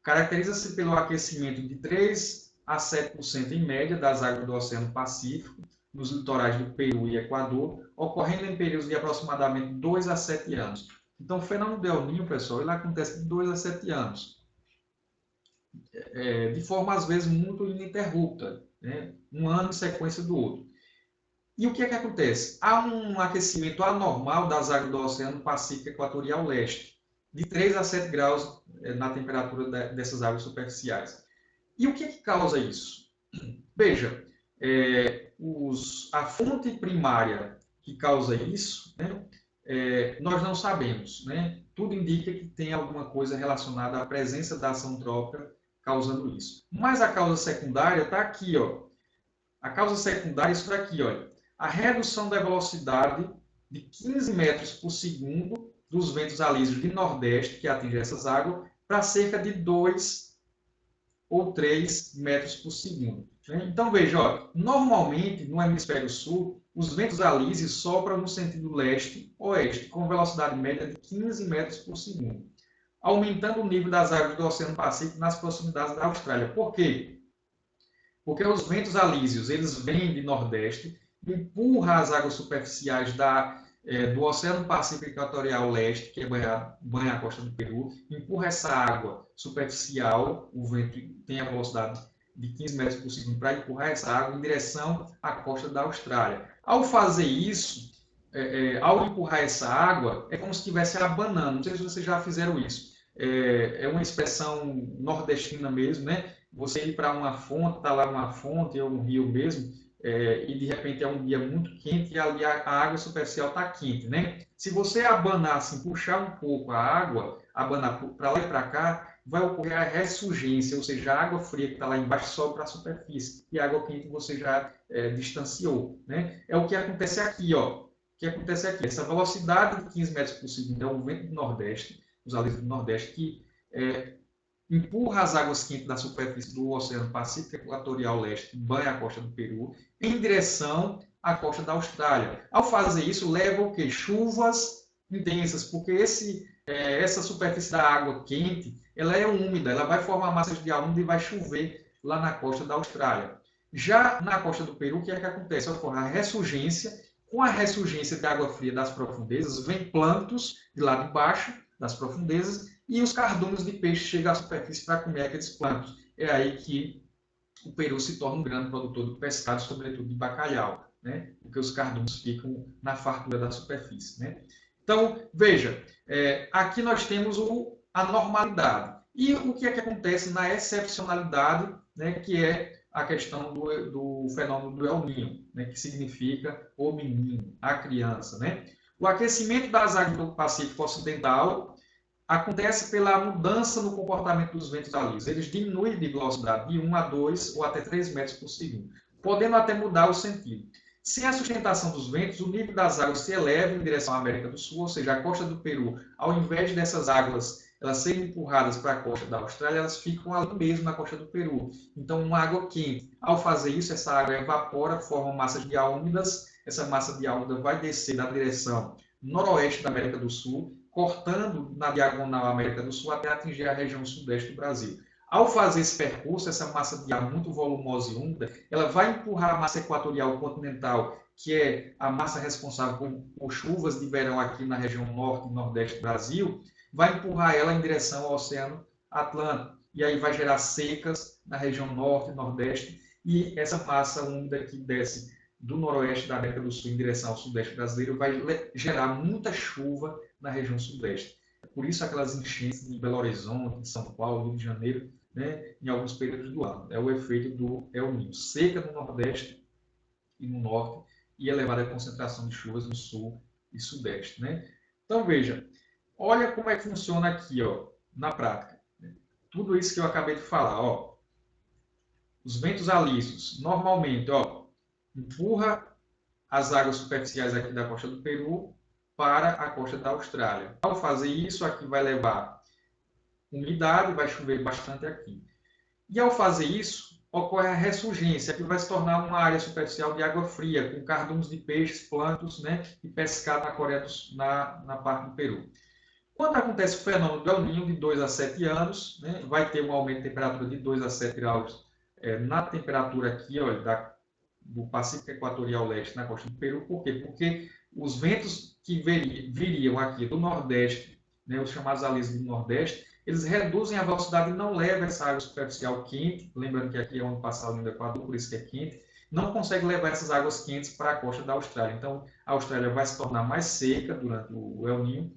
Caracteriza-se pelo aquecimento de 3 a 7% em média das águas do Oceano Pacífico, nos litorais do Peru e Equador, ocorrendo em períodos de aproximadamente 2 a 7 anos. Então, o fenômeno do El Niño, pessoal, ele acontece de 2 a 7 anos. De forma, às vezes, muito ininterrupta, né? Um ano em sequência do outro. E o que é que acontece? Há um aquecimento anormal das águas do Oceano Pacífico Equatorial Leste, de 3 a 7 graus na temperatura dessas águas superficiais. E o que é que causa isso? Veja, a fonte primária que causa isso, né, nós não sabemos, né? Tudo indica que tem alguma coisa relacionada à presença da ação antrópica causando isso. Mas a causa secundária está aqui, ó. A causa secundária é isso daqui, olha. A redução da velocidade de 15 metros por segundo dos ventos alísios de nordeste que atingem essas águas para cerca de 2 ou 3 metros por segundo. Então, veja, ó, normalmente no hemisfério sul, os ventos alísios sopram no sentido leste-oeste, com velocidade média de 15 metros por segundo, aumentando o nível das águas do Oceano Pacífico nas proximidades da Austrália. Por quê? Porque os ventos alísios, eles vêm de nordeste, empurram as águas superficiais do Oceano Pacífico Equatorial Leste, que banha a costa do Peru, empurra essa água superficial, o vento tem a velocidade de 15 metros por segundo para empurrar essa água em direção à costa da Austrália. Ao fazer isso, ao empurrar essa água, é como se estivesse abanando. Não sei se vocês já fizeram isso. É uma expressão nordestina mesmo, né? Você ir para uma fonte, está lá uma fonte ou um rio mesmo, e de repente é um dia muito quente e ali a água superficial está quente, né? Se você abanar assim, puxar um pouco a água, abanar para lá e para cá, vai ocorrer a ressurgência, ou seja, a água fria que está lá embaixo sobe para a superfície e a água quente você já distanciou, né? É o que acontece aqui, ó. O que acontece aqui? Essa velocidade de 15 metros por segundo é o vento do Nordeste, os alísios do Nordeste, que empurra as águas quentes da superfície do Oceano Pacífico Equatorial Leste, que banha a costa do Peru, em direção à costa da Austrália. Ao fazer isso, leva o quê? Chuvas intensas, porque essa superfície da água quente, ela é úmida, ela vai formar massas de ar úmida e vai chover lá na costa da Austrália. Já na costa do Peru, o que é que acontece? Ocorre a ressurgência. Com a ressurgência de água fria das profundezas, vem plânctons de lá de baixo, das profundezas, e os cardumes de peixe chegam à superfície para comer aqueles plânctons. É aí que o Peru se torna um grande produtor de pescado, sobretudo de bacalhau, né? Porque os cardumes ficam na fartura da superfície, né? Então, veja, aqui nós temos a normalidade. E o que é que acontece na excepcionalidade, né, que é a questão do fenômeno do El Niño, né, que significa o menino, a criança, né? O aquecimento das águas do Pacífico Ocidental acontece pela mudança no comportamento dos ventos alísios. Eles diminuem de velocidade de 1 a 2 ou até 3 metros por segundo, podendo até mudar o sentido. Sem a sustentação dos ventos, o nível das águas se eleva em direção à América do Sul, ou seja, a costa do Peru, ao invés dessas águas elas serem empurradas para a costa da Austrália, elas ficam ali mesmo na costa do Peru. Então, uma água quente. Ao fazer isso, essa água evapora, forma massas de ar úmidas. Essa massa de ar úmida vai descer na direção noroeste da América do Sul, cortando na diagonal América do Sul até atingir a região sudeste do Brasil. Ao fazer esse percurso, essa massa de ar muito volumosa e úmida, ela vai empurrar a massa equatorial continental, que é a massa responsável por chuvas de verão aqui na região norte e nordeste do Brasil, vai empurrar ela em direção ao Oceano Atlântico. E aí vai gerar secas na região norte e nordeste, e essa massa úmida que desce do noroeste da América do Sul em direção ao sudeste brasileiro vai gerar muita chuva na região sudeste. Por isso aquelas enchentes de Belo Horizonte, de São Paulo, Rio de Janeiro, né, em alguns períodos do ano. É o efeito do El Niño. Seca no nordeste e no norte e elevada concentração de chuvas no sul e sudeste. Né? Então, veja, olha como é que funciona aqui, ó, na prática. Tudo isso que eu acabei de falar. Ó. Os ventos alísios, normalmente, ó, empurra as águas superficiais aqui da costa do Peru para a costa da Austrália. Ao fazer isso, aqui vai levar umidade, vai chover bastante aqui. E ao fazer isso, ocorre a ressurgência, que vai se tornar uma área superficial de água fria, com cardumes de peixes, plânctons, né, e pescado na Coreia na parte do Peru. Quando acontece o fenômeno do El Niño, de 2 a 7 anos, né, vai ter um aumento de temperatura de 2 a 7 graus na temperatura aqui, olha, do Pacífico Equatorial Leste, na costa do Peru. Por quê? Porque os ventos que viriam aqui do Nordeste, né, os chamados alísios do Nordeste, eles reduzem a velocidade e não levam essa água superficial quente, lembrando que aqui é onde passa a linha do Equador, por isso que é quente, não consegue levar essas águas quentes para a costa da Austrália. Então, a Austrália vai se tornar mais seca durante o El Niño,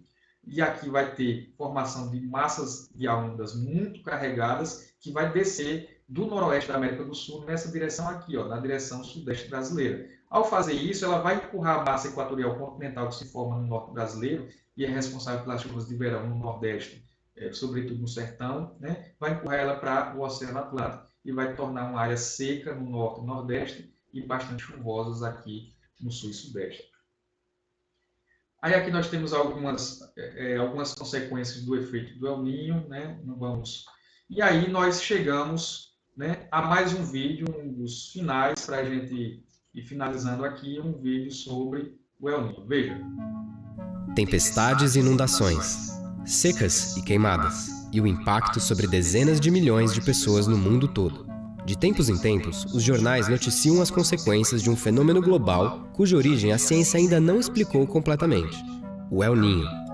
e aqui vai ter formação de massas de ar úmidas muito carregadas, que vai descer do noroeste da América do Sul nessa direção aqui, ó, na direção sudeste brasileira. Ao fazer isso, ela vai empurrar a massa equatorial continental que se forma no norte brasileiro e é responsável pelas chuvas de verão no nordeste, sobretudo no sertão, né? Vai empurrar ela para o Oceano Atlântico e vai tornar uma área seca no norte e nordeste e bastante chuvosas aqui no sul e sudeste. Aí aqui nós temos algumas consequências do efeito do El Niño, né? Não vamos... E aí nós chegamos, né, a mais um vídeo, um dos finais, para a gente ir finalizando aqui, um vídeo sobre o El Niño. Veja. Tempestades e inundações, secas e queimadas, e o impacto sobre dezenas de milhões de pessoas no mundo todo. De tempos em tempos, os jornais noticiam as consequências de um fenômeno global cuja origem a ciência ainda não explicou completamente: o El Niño.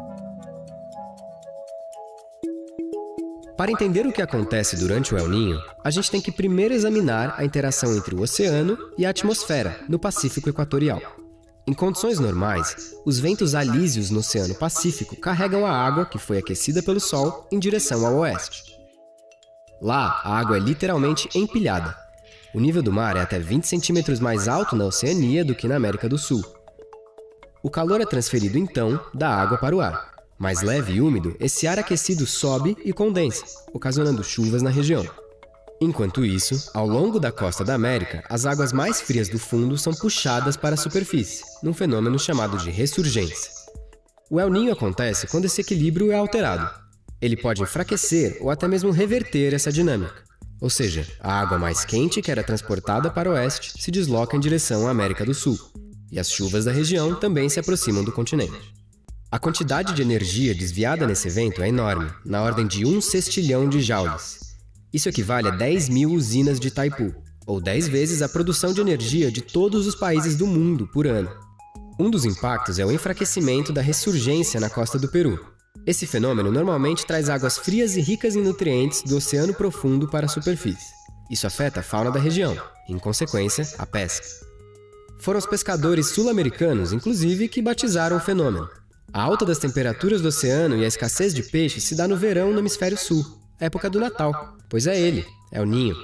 Para entender o que acontece durante o El Niño, a gente tem que primeiro examinar a interação entre o oceano e a atmosfera no Pacífico Equatorial. Em condições normais, os ventos alísios no Oceano Pacífico carregam a água que foi aquecida pelo Sol em direção ao oeste. Lá, a água é literalmente empilhada. O nível do mar é até 20 centímetros mais alto na Oceania do que na América do Sul. O calor é transferido, então, da água para o ar. Mais leve e úmido, esse ar aquecido sobe e condensa, ocasionando chuvas na região. Enquanto isso, ao longo da costa da América, as águas mais frias do fundo são puxadas para a superfície, num fenômeno chamado de ressurgência. O El Niño acontece quando esse equilíbrio é alterado. Ele pode enfraquecer ou até mesmo reverter essa dinâmica. Ou seja, a água mais quente que era transportada para o oeste se desloca em direção à América do Sul, e as chuvas da região também se aproximam do continente. A quantidade de energia desviada nesse evento é enorme, na ordem de 1 sextilhão de joules. Isso equivale a 10.000 usinas de Itaipu, ou 10 vezes a produção de energia de todos os países do mundo por ano. Um dos impactos é o enfraquecimento da ressurgência na costa do Peru. Esse fenômeno normalmente traz águas frias e ricas em nutrientes do oceano profundo para a superfície. Isso afeta a fauna da região e, em consequência, a pesca. Foram os pescadores sul-americanos, inclusive, que batizaram o fenômeno. A alta das temperaturas do oceano e a escassez de peixe se dá no verão no hemisfério sul, época do Natal, pois é ele, El Niño.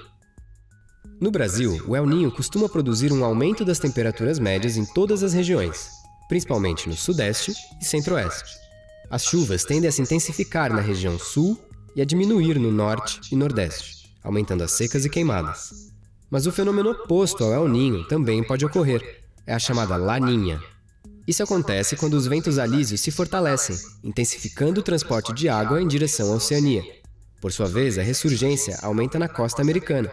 No Brasil, o El Niño costuma produzir um aumento das temperaturas médias em todas as regiões, principalmente no Sudeste e Centro-Oeste. As chuvas tendem a se intensificar na região Sul e a diminuir no Norte e Nordeste, aumentando as secas e queimadas. Mas o fenômeno oposto ao El Niño também pode ocorrer. é a chamada Laninha. Isso acontece quando os ventos alísios se fortalecem, intensificando o transporte de água em direção à Oceania. Por sua vez, a ressurgência aumenta na costa americana.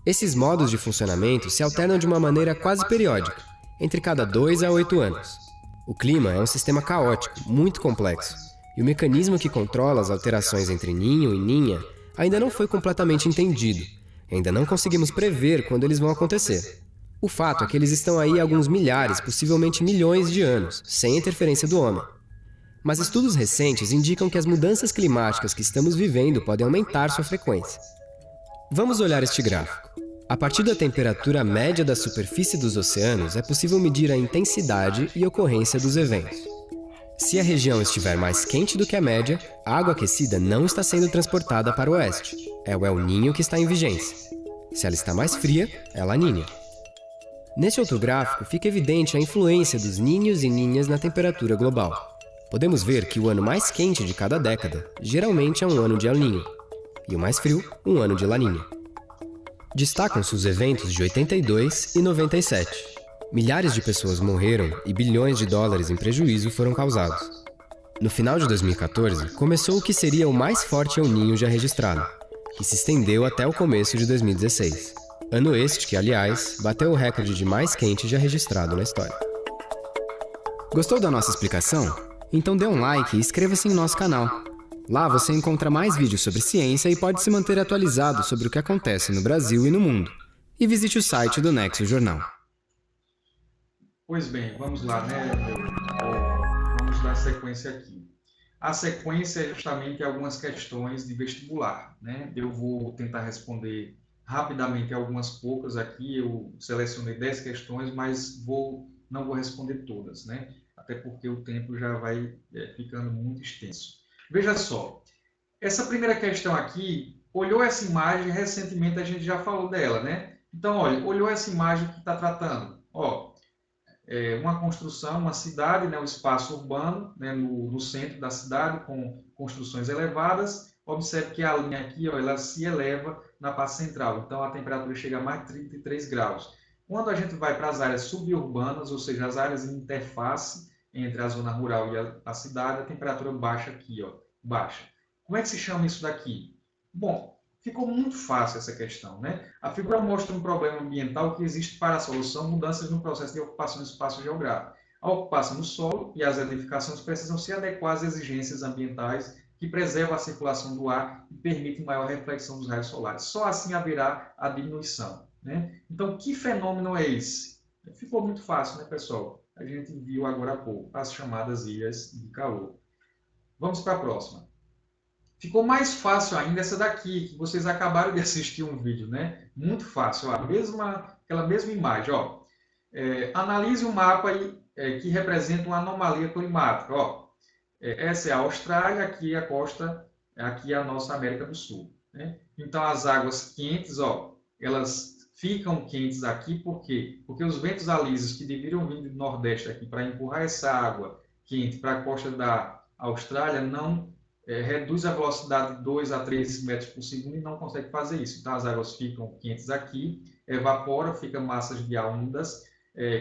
Esses modos de funcionamento se alternam de uma maneira quase periódica, entre cada 2 a 8 anos. O clima é um sistema caótico, muito complexo, e o mecanismo que controla as alterações entre ninho e ninha ainda não foi completamente entendido. Ainda não conseguimos prever quando eles vão acontecer. O fato é que eles estão aí há alguns milhares, possivelmente milhões de anos, sem interferência do homem. Mas estudos recentes indicam que as mudanças climáticas que estamos vivendo podem aumentar sua frequência. Vamos olhar este gráfico. A partir da temperatura média da superfície dos oceanos, é possível medir a intensidade e ocorrência dos eventos. Se a região estiver mais quente do que a média, a água aquecida não está sendo transportada para o oeste. É o El Niño que está em vigência. Se ela está mais fria, é a Laninha. Neste outro gráfico, fica evidente a influência dos ninhos e ninhas na temperatura global. Podemos ver que o ano mais quente de cada década geralmente é um ano de El Niño, e o mais frio, um ano de Laninha. Destacam-se os eventos de 82 e 97. Milhares de pessoas morreram e bilhões de dólares em prejuízo foram causados. No final de 2014, começou o que seria o mais forte El Niño já registrado, que se estendeu até o começo de 2016. Ano este que, aliás, bateu o recorde de mais quente já registrado na história. Gostou da nossa explicação? Então dê um like e inscreva-se em nosso canal. Lá você encontra mais vídeos sobre ciência e pode se manter atualizado sobre o que acontece no Brasil e no mundo. E visite o site do Nexo Jornal. Pois bem, vamos lá, né? Vamos dar sequência aqui. A sequência é justamente algumas questões de vestibular, né? Eu vou tentar responder rapidamente algumas poucas aqui. Eu selecionei 10 questões, mas não vou responder todas, né? Até porque o tempo já vai ficando muito extenso. Veja só, essa primeira questão aqui, olhou essa imagem, recentemente a gente já falou dela, né? Então, olha, olhou essa imagem que está tratando, ó, uma construção, uma cidade, né, um espaço urbano, né, no centro da cidade, com construções elevadas. Observe que a linha aqui, ó, ela se eleva na parte central, então a temperatura chega a mais de 33 graus. Quando a gente vai para as áreas suburbanas, ou seja, as áreas de interface entre a zona rural e a cidade, a temperatura baixa aqui, ó, baixa. Como é que se chama isso daqui? Bom, ficou muito fácil essa questão, né? A figura mostra um problema ambiental que existe para a solução, mudanças no processo de ocupação do espaço geográfico. A ocupação do solo e as edificações precisam se adequar às exigências ambientais que preservam a circulação do ar e permitem maior reflexão dos raios solares. Só assim haverá a diminuição, né? Então, que fenômeno é esse? Ficou muito fácil, né, pessoal? A gente viu agora há pouco, as chamadas ilhas de calor. Vamos para a próxima. Ficou mais fácil ainda essa daqui, que vocês acabaram de assistir um vídeo, né? Muito fácil, ó, aquela mesma imagem, ó. Analise um mapa que representa uma anomalia climática, ó. Essa é a Austrália, aqui a costa, aqui é a nossa América do Sul, né? Então, as águas quentes, ó, elas ficam quentes aqui, por quê? Porque os ventos alísios que deveriam vir do Nordeste aqui para empurrar essa água quente para a costa da Austrália não reduz a velocidade de 2 a 3 metros por segundo e não consegue fazer isso. Então, as águas ficam quentes aqui, evapora, fica massas de ar úmidas,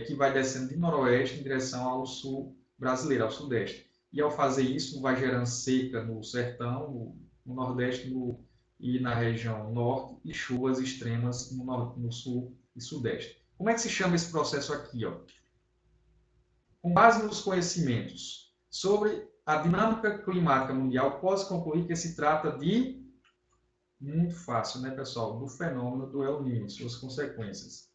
que vai descendo de noroeste em direção ao sul brasileiro, ao sudeste. E ao fazer isso, vai gerando seca no sertão, no nordeste e na região norte, e chuvas extremas no sul e sudeste. Como é que se chama esse processo aqui, ó? Com base nos conhecimentos sobre a dinâmica climática mundial, pode concluir que se trata de, muito fácil, né, pessoal, do fenômeno do El Niño, suas consequências.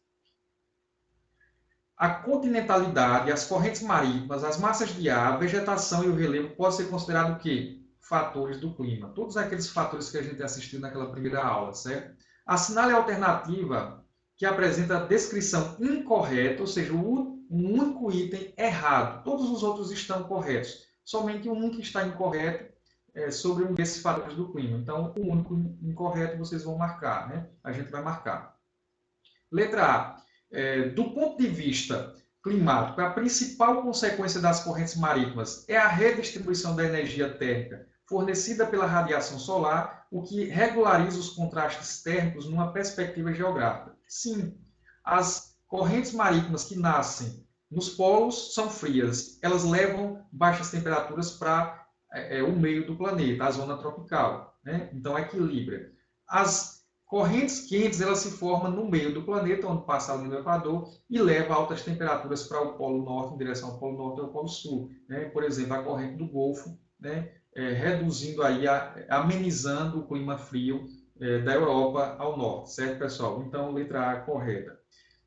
A continentalidade, as correntes marítimas, as massas de ar, a vegetação e o relevo podem ser considerados o quê? Fatores do clima. Todos aqueles fatores que a gente assistiu naquela primeira aula, certo? Assinale a alternativa que apresenta a descrição incorreta, ou seja, um único item errado. Todos os outros estão corretos. Somente um que está incorreto sobre um desses fatores do clima. Então, o único incorreto vocês vão marcar, né? A gente vai marcar. Letra A. Do ponto de vista climático, a principal consequência das correntes marítimas é a redistribuição da energia térmica fornecida pela radiação solar, o que regulariza os contrastes térmicos numa perspectiva geográfica. Sim, as correntes marítimas que nascem nos polos são frias. Elas levam baixas temperaturas para o meio do planeta, a zona tropical, né? Então, equilibra. As correntes quentes, elas se formam no meio do planeta, onde passa a linha do Equador, e leva altas temperaturas para o Polo Norte, em direção ao Polo Norte e ao Polo Sul, né? Por exemplo, a corrente do Golfo, né? Reduzindo aí, amenizando o clima frio da Europa ao norte, certo, pessoal? Então, letra A correta.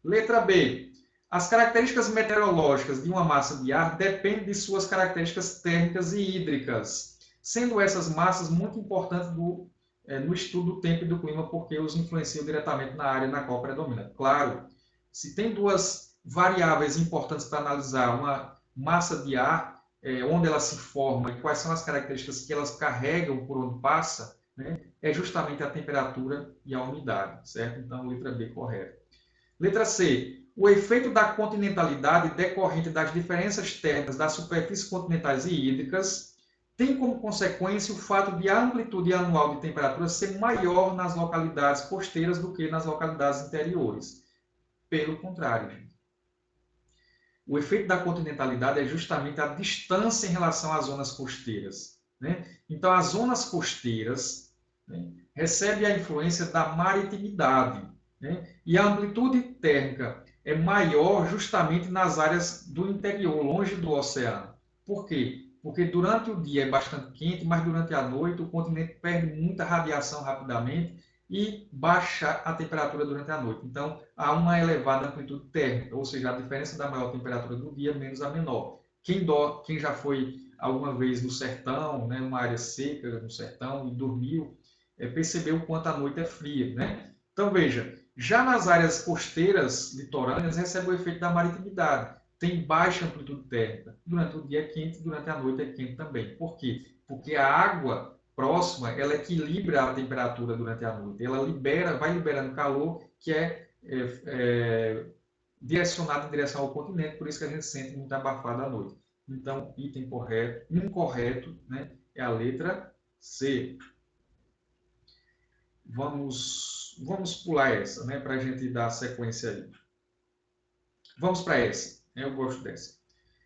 Letra B. As características meteorológicas de uma massa de ar dependem de suas características térmicas e hídricas, sendo essas massas muito importantes no estudo do tempo e do clima, porque os influenciam diretamente na área na qual predomina. Claro, se tem duas variáveis importantes para analisar uma massa de ar, onde ela se forma e quais são as características que elas carregam por onde passa, né, é justamente a temperatura e a umidade, certo? Então, letra B correta. Letra C. O efeito da continentalidade decorrente das diferenças térmicas das superfícies continentais e hídricas tem como consequência o fato de a amplitude anual de temperatura ser maior nas localidades costeiras do que nas localidades interiores. Pelo contrário, gente. O efeito da continentalidade é justamente a distância em relação às zonas costeiras, né? Então, as zonas costeiras, né, recebem a influência da maritimidade, né? E a amplitude térmica é maior justamente nas áreas do interior, longe do oceano. Por quê? Porque durante o dia é bastante quente, mas durante a noite o continente perde muita radiação rapidamente e baixa a temperatura durante a noite. Então, há uma elevada amplitude térmica, ou seja, a diferença da maior temperatura do dia menos a menor. Quem já foi alguma vez no sertão, né, numa área seca no sertão, e dormiu, percebeu o quanto a noite é fria, né? Então, veja, já nas áreas costeiras, litorâneas, recebe o efeito da maritimidade. Tem baixa amplitude térmica. Durante o dia é quente, durante a noite é quente também. Por quê? Porque a água próxima, ela equilibra a temperatura durante a noite. Ela vai liberando calor que é direcionado em direção ao continente, por isso que a gente sente muito abafado à noite. Então, item correto, incorreto, né, é a letra C. Vamos pular essa, né, para a gente dar sequência aí. Vamos para essa. Eu gosto dessa.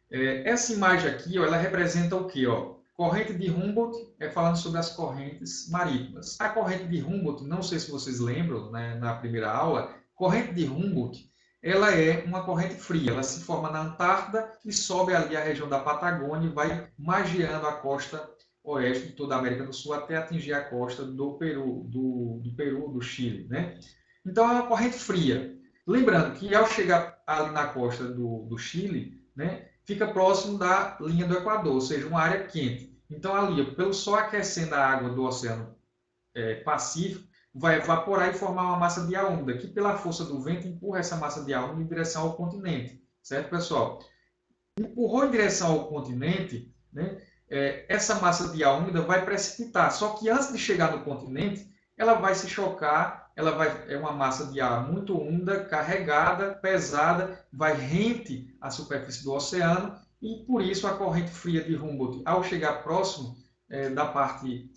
Essa imagem aqui, ó, ela representa o quê? Ó? Corrente de Humboldt, falando sobre as correntes marítimas. A corrente de Humboldt, não sei se vocês lembram, né, na primeira aula, corrente de Humboldt, ela é uma corrente fria. Ela se forma na Antártida e sobe ali a região da Patagônia e vai margeando a costa oeste de toda a América do Sul até atingir a costa do Peru, do Chile, né? Então, é uma corrente fria. Lembrando que, ao chegar ali na costa do Chile, né, fica próximo da linha do Equador, ou seja, uma área quente. Então, ali, pelo sol aquecendo a água do Oceano Pacífico, vai evaporar e formar uma massa de ar úmida, que, pela força do vento, empurra essa massa de ar úmida em direção ao continente. Certo, pessoal? Empurrou em direção ao continente, né, essa massa de ar úmida vai precipitar. Só que, antes de chegar no continente, ela vai se chocar. É uma massa de ar muito úmida, carregada, pesada, vai rente à superfície do oceano e, por isso, a corrente fria de Humboldt, ao chegar próximo da parte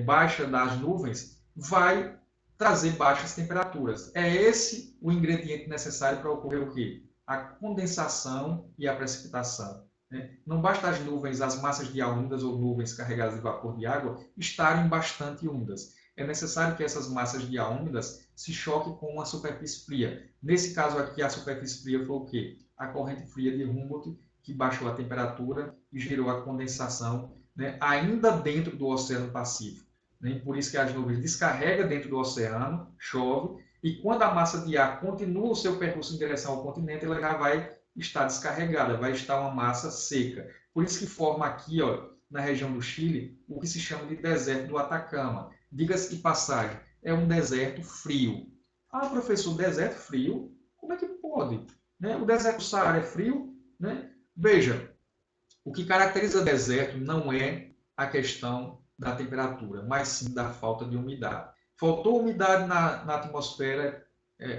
baixa das nuvens, vai trazer baixas temperaturas. É esse o ingrediente necessário para ocorrer o quê? A condensação e a precipitação. Né? Não basta as nuvens, as massas de ar úmidas ou nuvens carregadas de vapor de água estarem bastante úmidas. É necessário que essas massas de ar úmidas se choquem com uma superfície fria. Nesse caso aqui, a superfície fria foi o quê? A corrente fria de Humboldt, que baixou a temperatura e gerou a condensação, né, ainda dentro do Oceano Pacífico. Né? Por isso que as nuvens descarregam dentro do oceano, chove, e quando a massa de ar continua o seu percurso em direção ao continente, ela já vai estar descarregada, vai estar uma massa seca. Por isso que forma aqui, ó, na região do Chile, o que se chama de deserto do Atacama. Diga-se de passagem, é um deserto frio. Ah, professor, deserto frio? Como é que pode? Né? O deserto do Saara é frio? Né? Veja, o que caracteriza o deserto não é a questão da temperatura, mas sim da falta de umidade. Faltou umidade na atmosfera,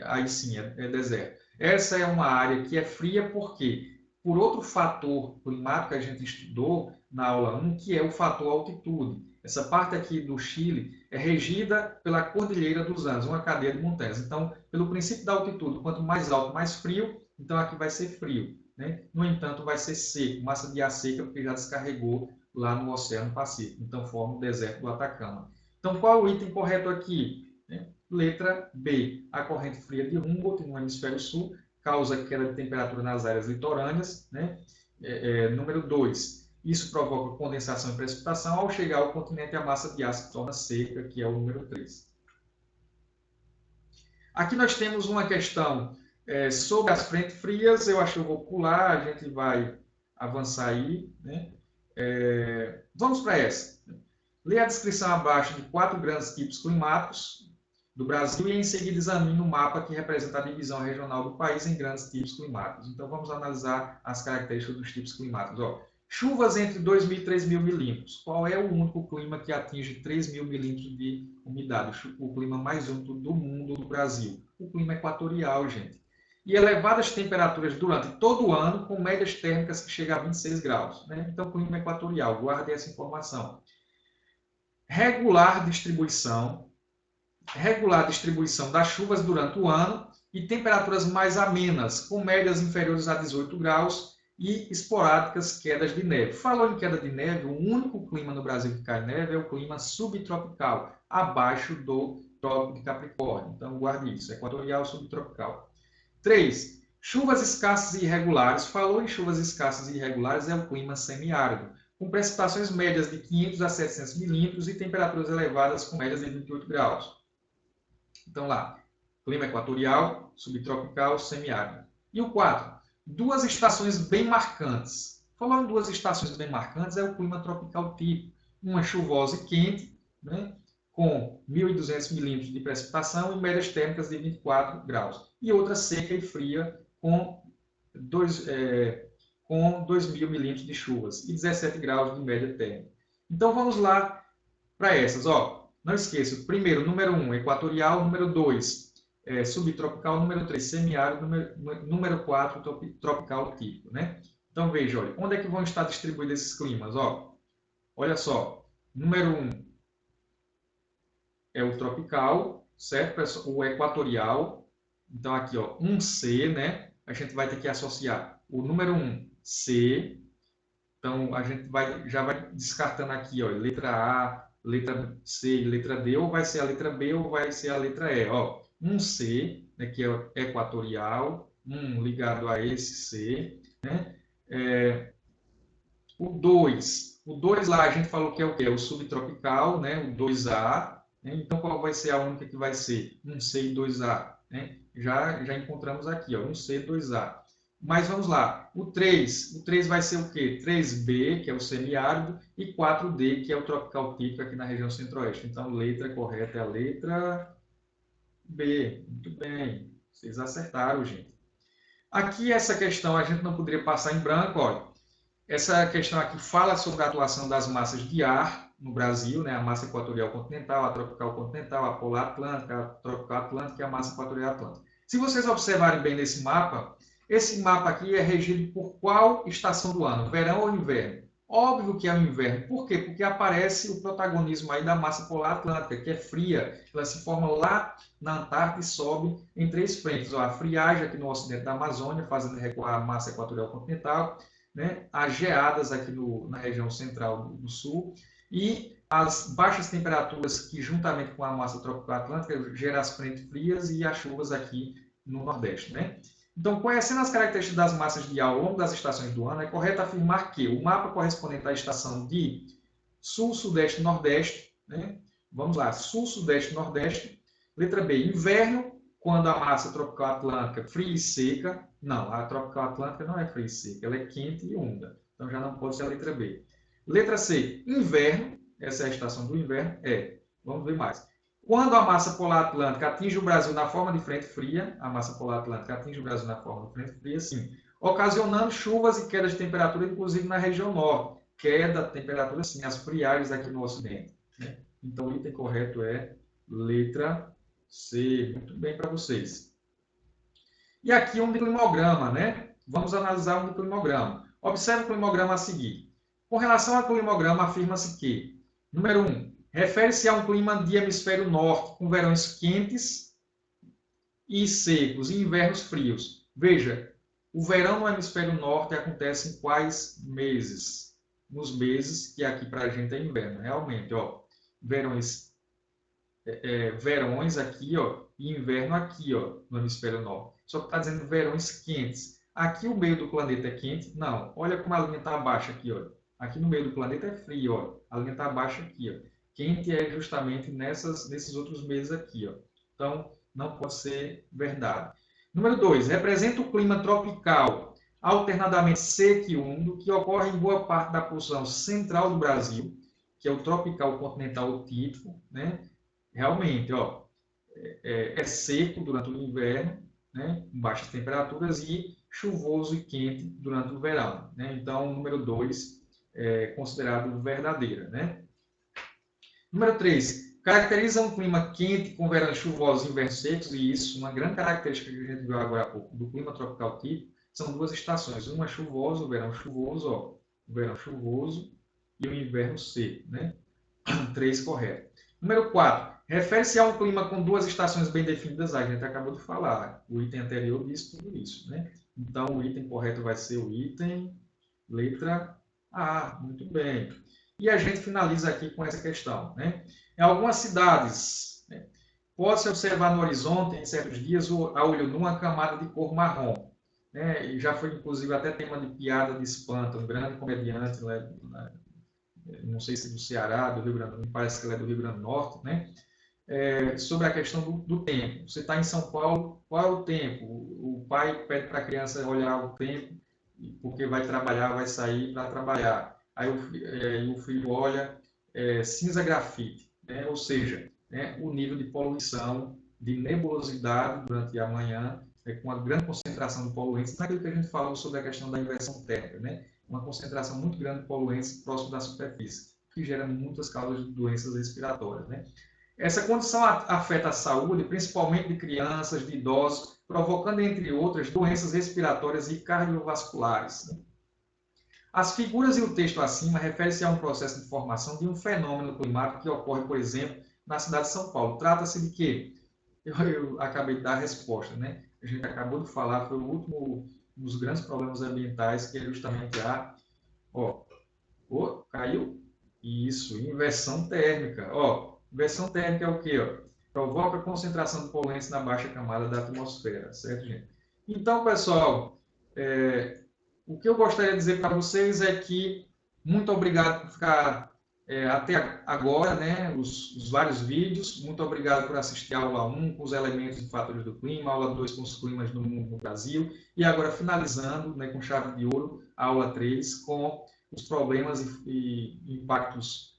aí sim, é deserto. Essa é uma área que é fria porque, por outro fator climático que a gente estudou, na aula 1, que é o fator altitude. Essa parte aqui do Chile é regida pela Cordilheira dos Andes, uma cadeia de montanhas. Então, pelo princípio da altitude, quanto mais alto, mais frio, então aqui vai ser frio, né? No entanto, vai ser seco, massa de ar seca, porque já descarregou lá no Oceano Pacífico. Então, forma o deserto do Atacama. Então, qual é o item correto aqui? Letra B. A corrente fria de Humboldt, no hemisfério sul, causa queda de temperatura nas áreas litorâneas, né? Número 2. Isso provoca condensação e precipitação. Ao chegar ao continente, a massa de ar se torna seca, que é o número 3. Aqui nós temos uma questão sobre as frentes frias. Eu acho que eu vou pular, a gente vai avançar aí, né? Vamos para essa. Leia a descrição abaixo de 4 grandes tipos climáticos do Brasil e em seguida examine o mapa que representa a divisão regional do país em grandes tipos climáticos. Então vamos analisar as características dos tipos climáticos. Chuvas entre 2.000 e 3.000 milímetros. Qual é o único clima que atinge 3.000 milímetros de umidade? O clima mais úmido do mundo, do Brasil. O clima equatorial, gente. E elevadas temperaturas durante todo o ano, com médias térmicas que chegam a 26 graus. Né? Então, clima equatorial. Guarde essa informação. Regular distribuição das chuvas durante o ano e temperaturas mais amenas, com médias inferiores a 18 graus e esporádicas quedas de neve. Falou em queda de neve, o único clima no Brasil que cai neve é o clima subtropical, abaixo do Trópico de Capricórnio. Então, guarde isso, equatorial subtropical. 3. Chuvas escassas e irregulares. Falou em chuvas escassas e irregulares, é o clima semiárido, com precipitações médias de 500 a 700 milímetros e temperaturas elevadas com médias de 28 graus. Então, lá, clima equatorial, subtropical, semiárido. E o 4. Duas estações bem marcantes. Falando em duas estações bem marcantes, é o clima tropical típico. Uma chuvosa e quente, né, com 1.200 milímetros de precipitação e médias térmicas de 24 graus. E outra seca e fria, com 2.000 milímetros de chuvas e 17 graus de média térmica. Então, vamos lá para essas. Não esqueça, primeiro, número 1, equatorial, número 2, subtropical, número 3, semiárido, número 4, tropical típico, né? Então, veja, olha, onde é que vão estar distribuídos esses climas? Olha só, número 1 é o tropical, certo? O equatorial. Então, aqui, 1C, né? A gente vai ter que associar o número 1, C. Então, a gente já vai descartando aqui, letra A, letra C e letra D, ou vai ser a letra B ou vai ser a letra E. 1C, né, que é o equatorial, ligado a esse C. Né? O 2 lá a gente falou que é o quê? O subtropical, né? O 2A. Né? Então, qual vai ser a única que vai ser? 1C e 2A. Né? Já encontramos aqui, 1C e 2A. Mas vamos lá, o 3 vai ser o quê? 3B, que é o semiárido, e 4D, que é o tropical típico aqui na região centro-oeste. Então, letra correta é a letra B. Muito bem, vocês acertaram, gente. Aqui, essa questão a gente não poderia passar em branco, olha. Essa questão aqui fala sobre a atuação das massas de ar no Brasil, né? A massa equatorial continental, a tropical continental, a polar atlântica, a tropical atlântica e a massa equatorial atlântica. Se vocês observarem bem nesse mapa, esse mapa aqui é regido por qual estação do ano? Verão ou inverno? Óbvio que é o inverno. Por quê? Porque aparece o protagonismo aí da massa polar atlântica, que é fria. Ela se forma lá na Antártida e sobe em 3 frentes. A friagem aqui no ocidente da Amazônia, fazendo recuar a massa equatorial continental, né? As geadas aqui na região central do sul e as baixas temperaturas que, juntamente com a massa tropical atlântica, geram as frentes frias e as chuvas aqui no Nordeste, né? Então, conhecendo as características das massas de ar ao longo das estações do ano, é correto afirmar que o mapa correspondente à estação de Sul, Sudeste e Nordeste, né? Vamos lá, Sul, Sudeste e Nordeste. Letra B, inverno, quando a massa tropical atlântica fria e seca. Não, a tropical atlântica não é fria e seca, ela é quente e úmida. Então, já não pode ser a letra B. Letra C, inverno, essa é a estação do inverno. Vamos ver mais. Quando a massa polar atlântica atinge o Brasil na forma de frente fria, a massa polar atlântica atinge o Brasil na forma de frente fria, sim, ocasionando chuvas e quedas de temperatura, inclusive na região norte. Queda de temperatura, sim, as friagens aqui no ocidente. Né? Então, o item correto é letra C. Muito bem para vocês. E aqui um climograma, né? Vamos analisar um climograma. Observe o climograma a seguir. Com relação ao climograma, afirma-se que, número 1, refere-se a um clima de hemisfério norte, com verões quentes e secos e invernos frios. Veja, o verão no hemisfério norte acontece em quais meses? Nos meses que aqui para a gente é inverno. Realmente, ó, verões aqui, ó, e inverno aqui, ó, no hemisfério norte. Só que está dizendo verões quentes. Aqui o meio do planeta é quente? Não. Olha como a linha está baixa aqui, ó. Aqui no meio do planeta é frio, ó. A linha está baixa aqui, ó. Quente é justamente nesses outros meses aqui, ó. Então, não pode ser verdade. Número 2. Representa o clima tropical, alternadamente seco e úmido, que ocorre em boa parte da porção central do Brasil, que é o tropical continental típico, né? Realmente, ó, é seco durante o inverno, né? Com baixas temperaturas, e chuvoso e quente durante o verão, né? Então, o número 2 é considerado verdadeira, né? Número 3. Caracteriza um clima quente com verões chuvosos e invernos secos, e isso, uma grande característica que a gente viu agora há pouco do clima tropical típico, são duas estações, uma chuvosa, o verão chuvoso, ó, o verão chuvoso e o inverno seco, né? 3 correto. Número 4. Refere-se a um clima com duas estações bem definidas, a gente acabou de falar, o item anterior diz tudo isso, né? Então, o item correto vai ser o item letra A, muito bem. E a gente finaliza aqui com essa questão, né? Em algumas cidades, né, pode-se observar no horizonte, em certos dias, a olho nu, uma camada de cor marrom, né? E já foi, inclusive, até tema de piada de espanto, um grande comediante, né? Não sei se do Ceará, do Rio Grande do Norte, parece que ele é do Rio Grande do Norte, né? Sobre a questão do tempo. Você está em São Paulo, qual é o tempo? O pai pede para a criança olhar o tempo, porque vai trabalhar, vai sair para trabalhar. Aí o filho olha cinza grafite, né? Ou seja, né, o nível de poluição, de nebulosidade durante a manhã, com uma grande concentração de poluentes, naquilo que a gente falou sobre a questão da inversão térmica, né? Uma concentração muito grande de poluentes próximo da superfície, que gera muitas causas de doenças respiratórias, né? Essa condição afeta a saúde, principalmente de crianças, de idosos, provocando, entre outras, doenças respiratórias e cardiovasculares. As figuras e o texto acima referem-se a um processo de formação de um fenômeno climático que ocorre, por exemplo, na cidade de São Paulo. Trata-se de quê? Eu acabei de dar a resposta, né? A gente acabou de falar, foi o último dos grandes problemas ambientais, que é justamente a... caiu? Isso, inversão térmica. Inversão térmica é o quê? Provoca concentração de poluentes na baixa camada da atmosfera, certo, gente? Então, pessoal, o que eu gostaria de dizer para vocês é que muito obrigado por ficar até agora, né, os vários vídeos. Muito obrigado por assistir a aula 1 com os elementos e fatores do clima, aula 2 com os climas do mundo no Brasil, e agora finalizando, né, com chave de ouro, a aula 3 com os problemas e impactos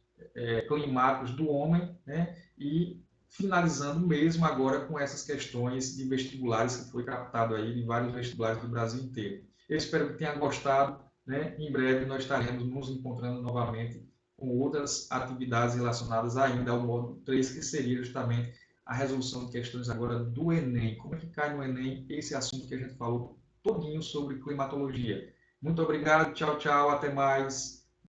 climáticos do homem, né, e finalizando mesmo agora com essas questões de vestibulares que foi captado aí de vários vestibulares do Brasil inteiro. Eu espero que tenha gostado, né? Em breve nós estaremos nos encontrando novamente com outras atividades relacionadas ainda ao módulo 3, que seria justamente a resolução de questões agora do Enem. Como é que cai no Enem esse assunto que a gente falou todinho sobre climatologia. Muito obrigado, tchau, tchau, até mais.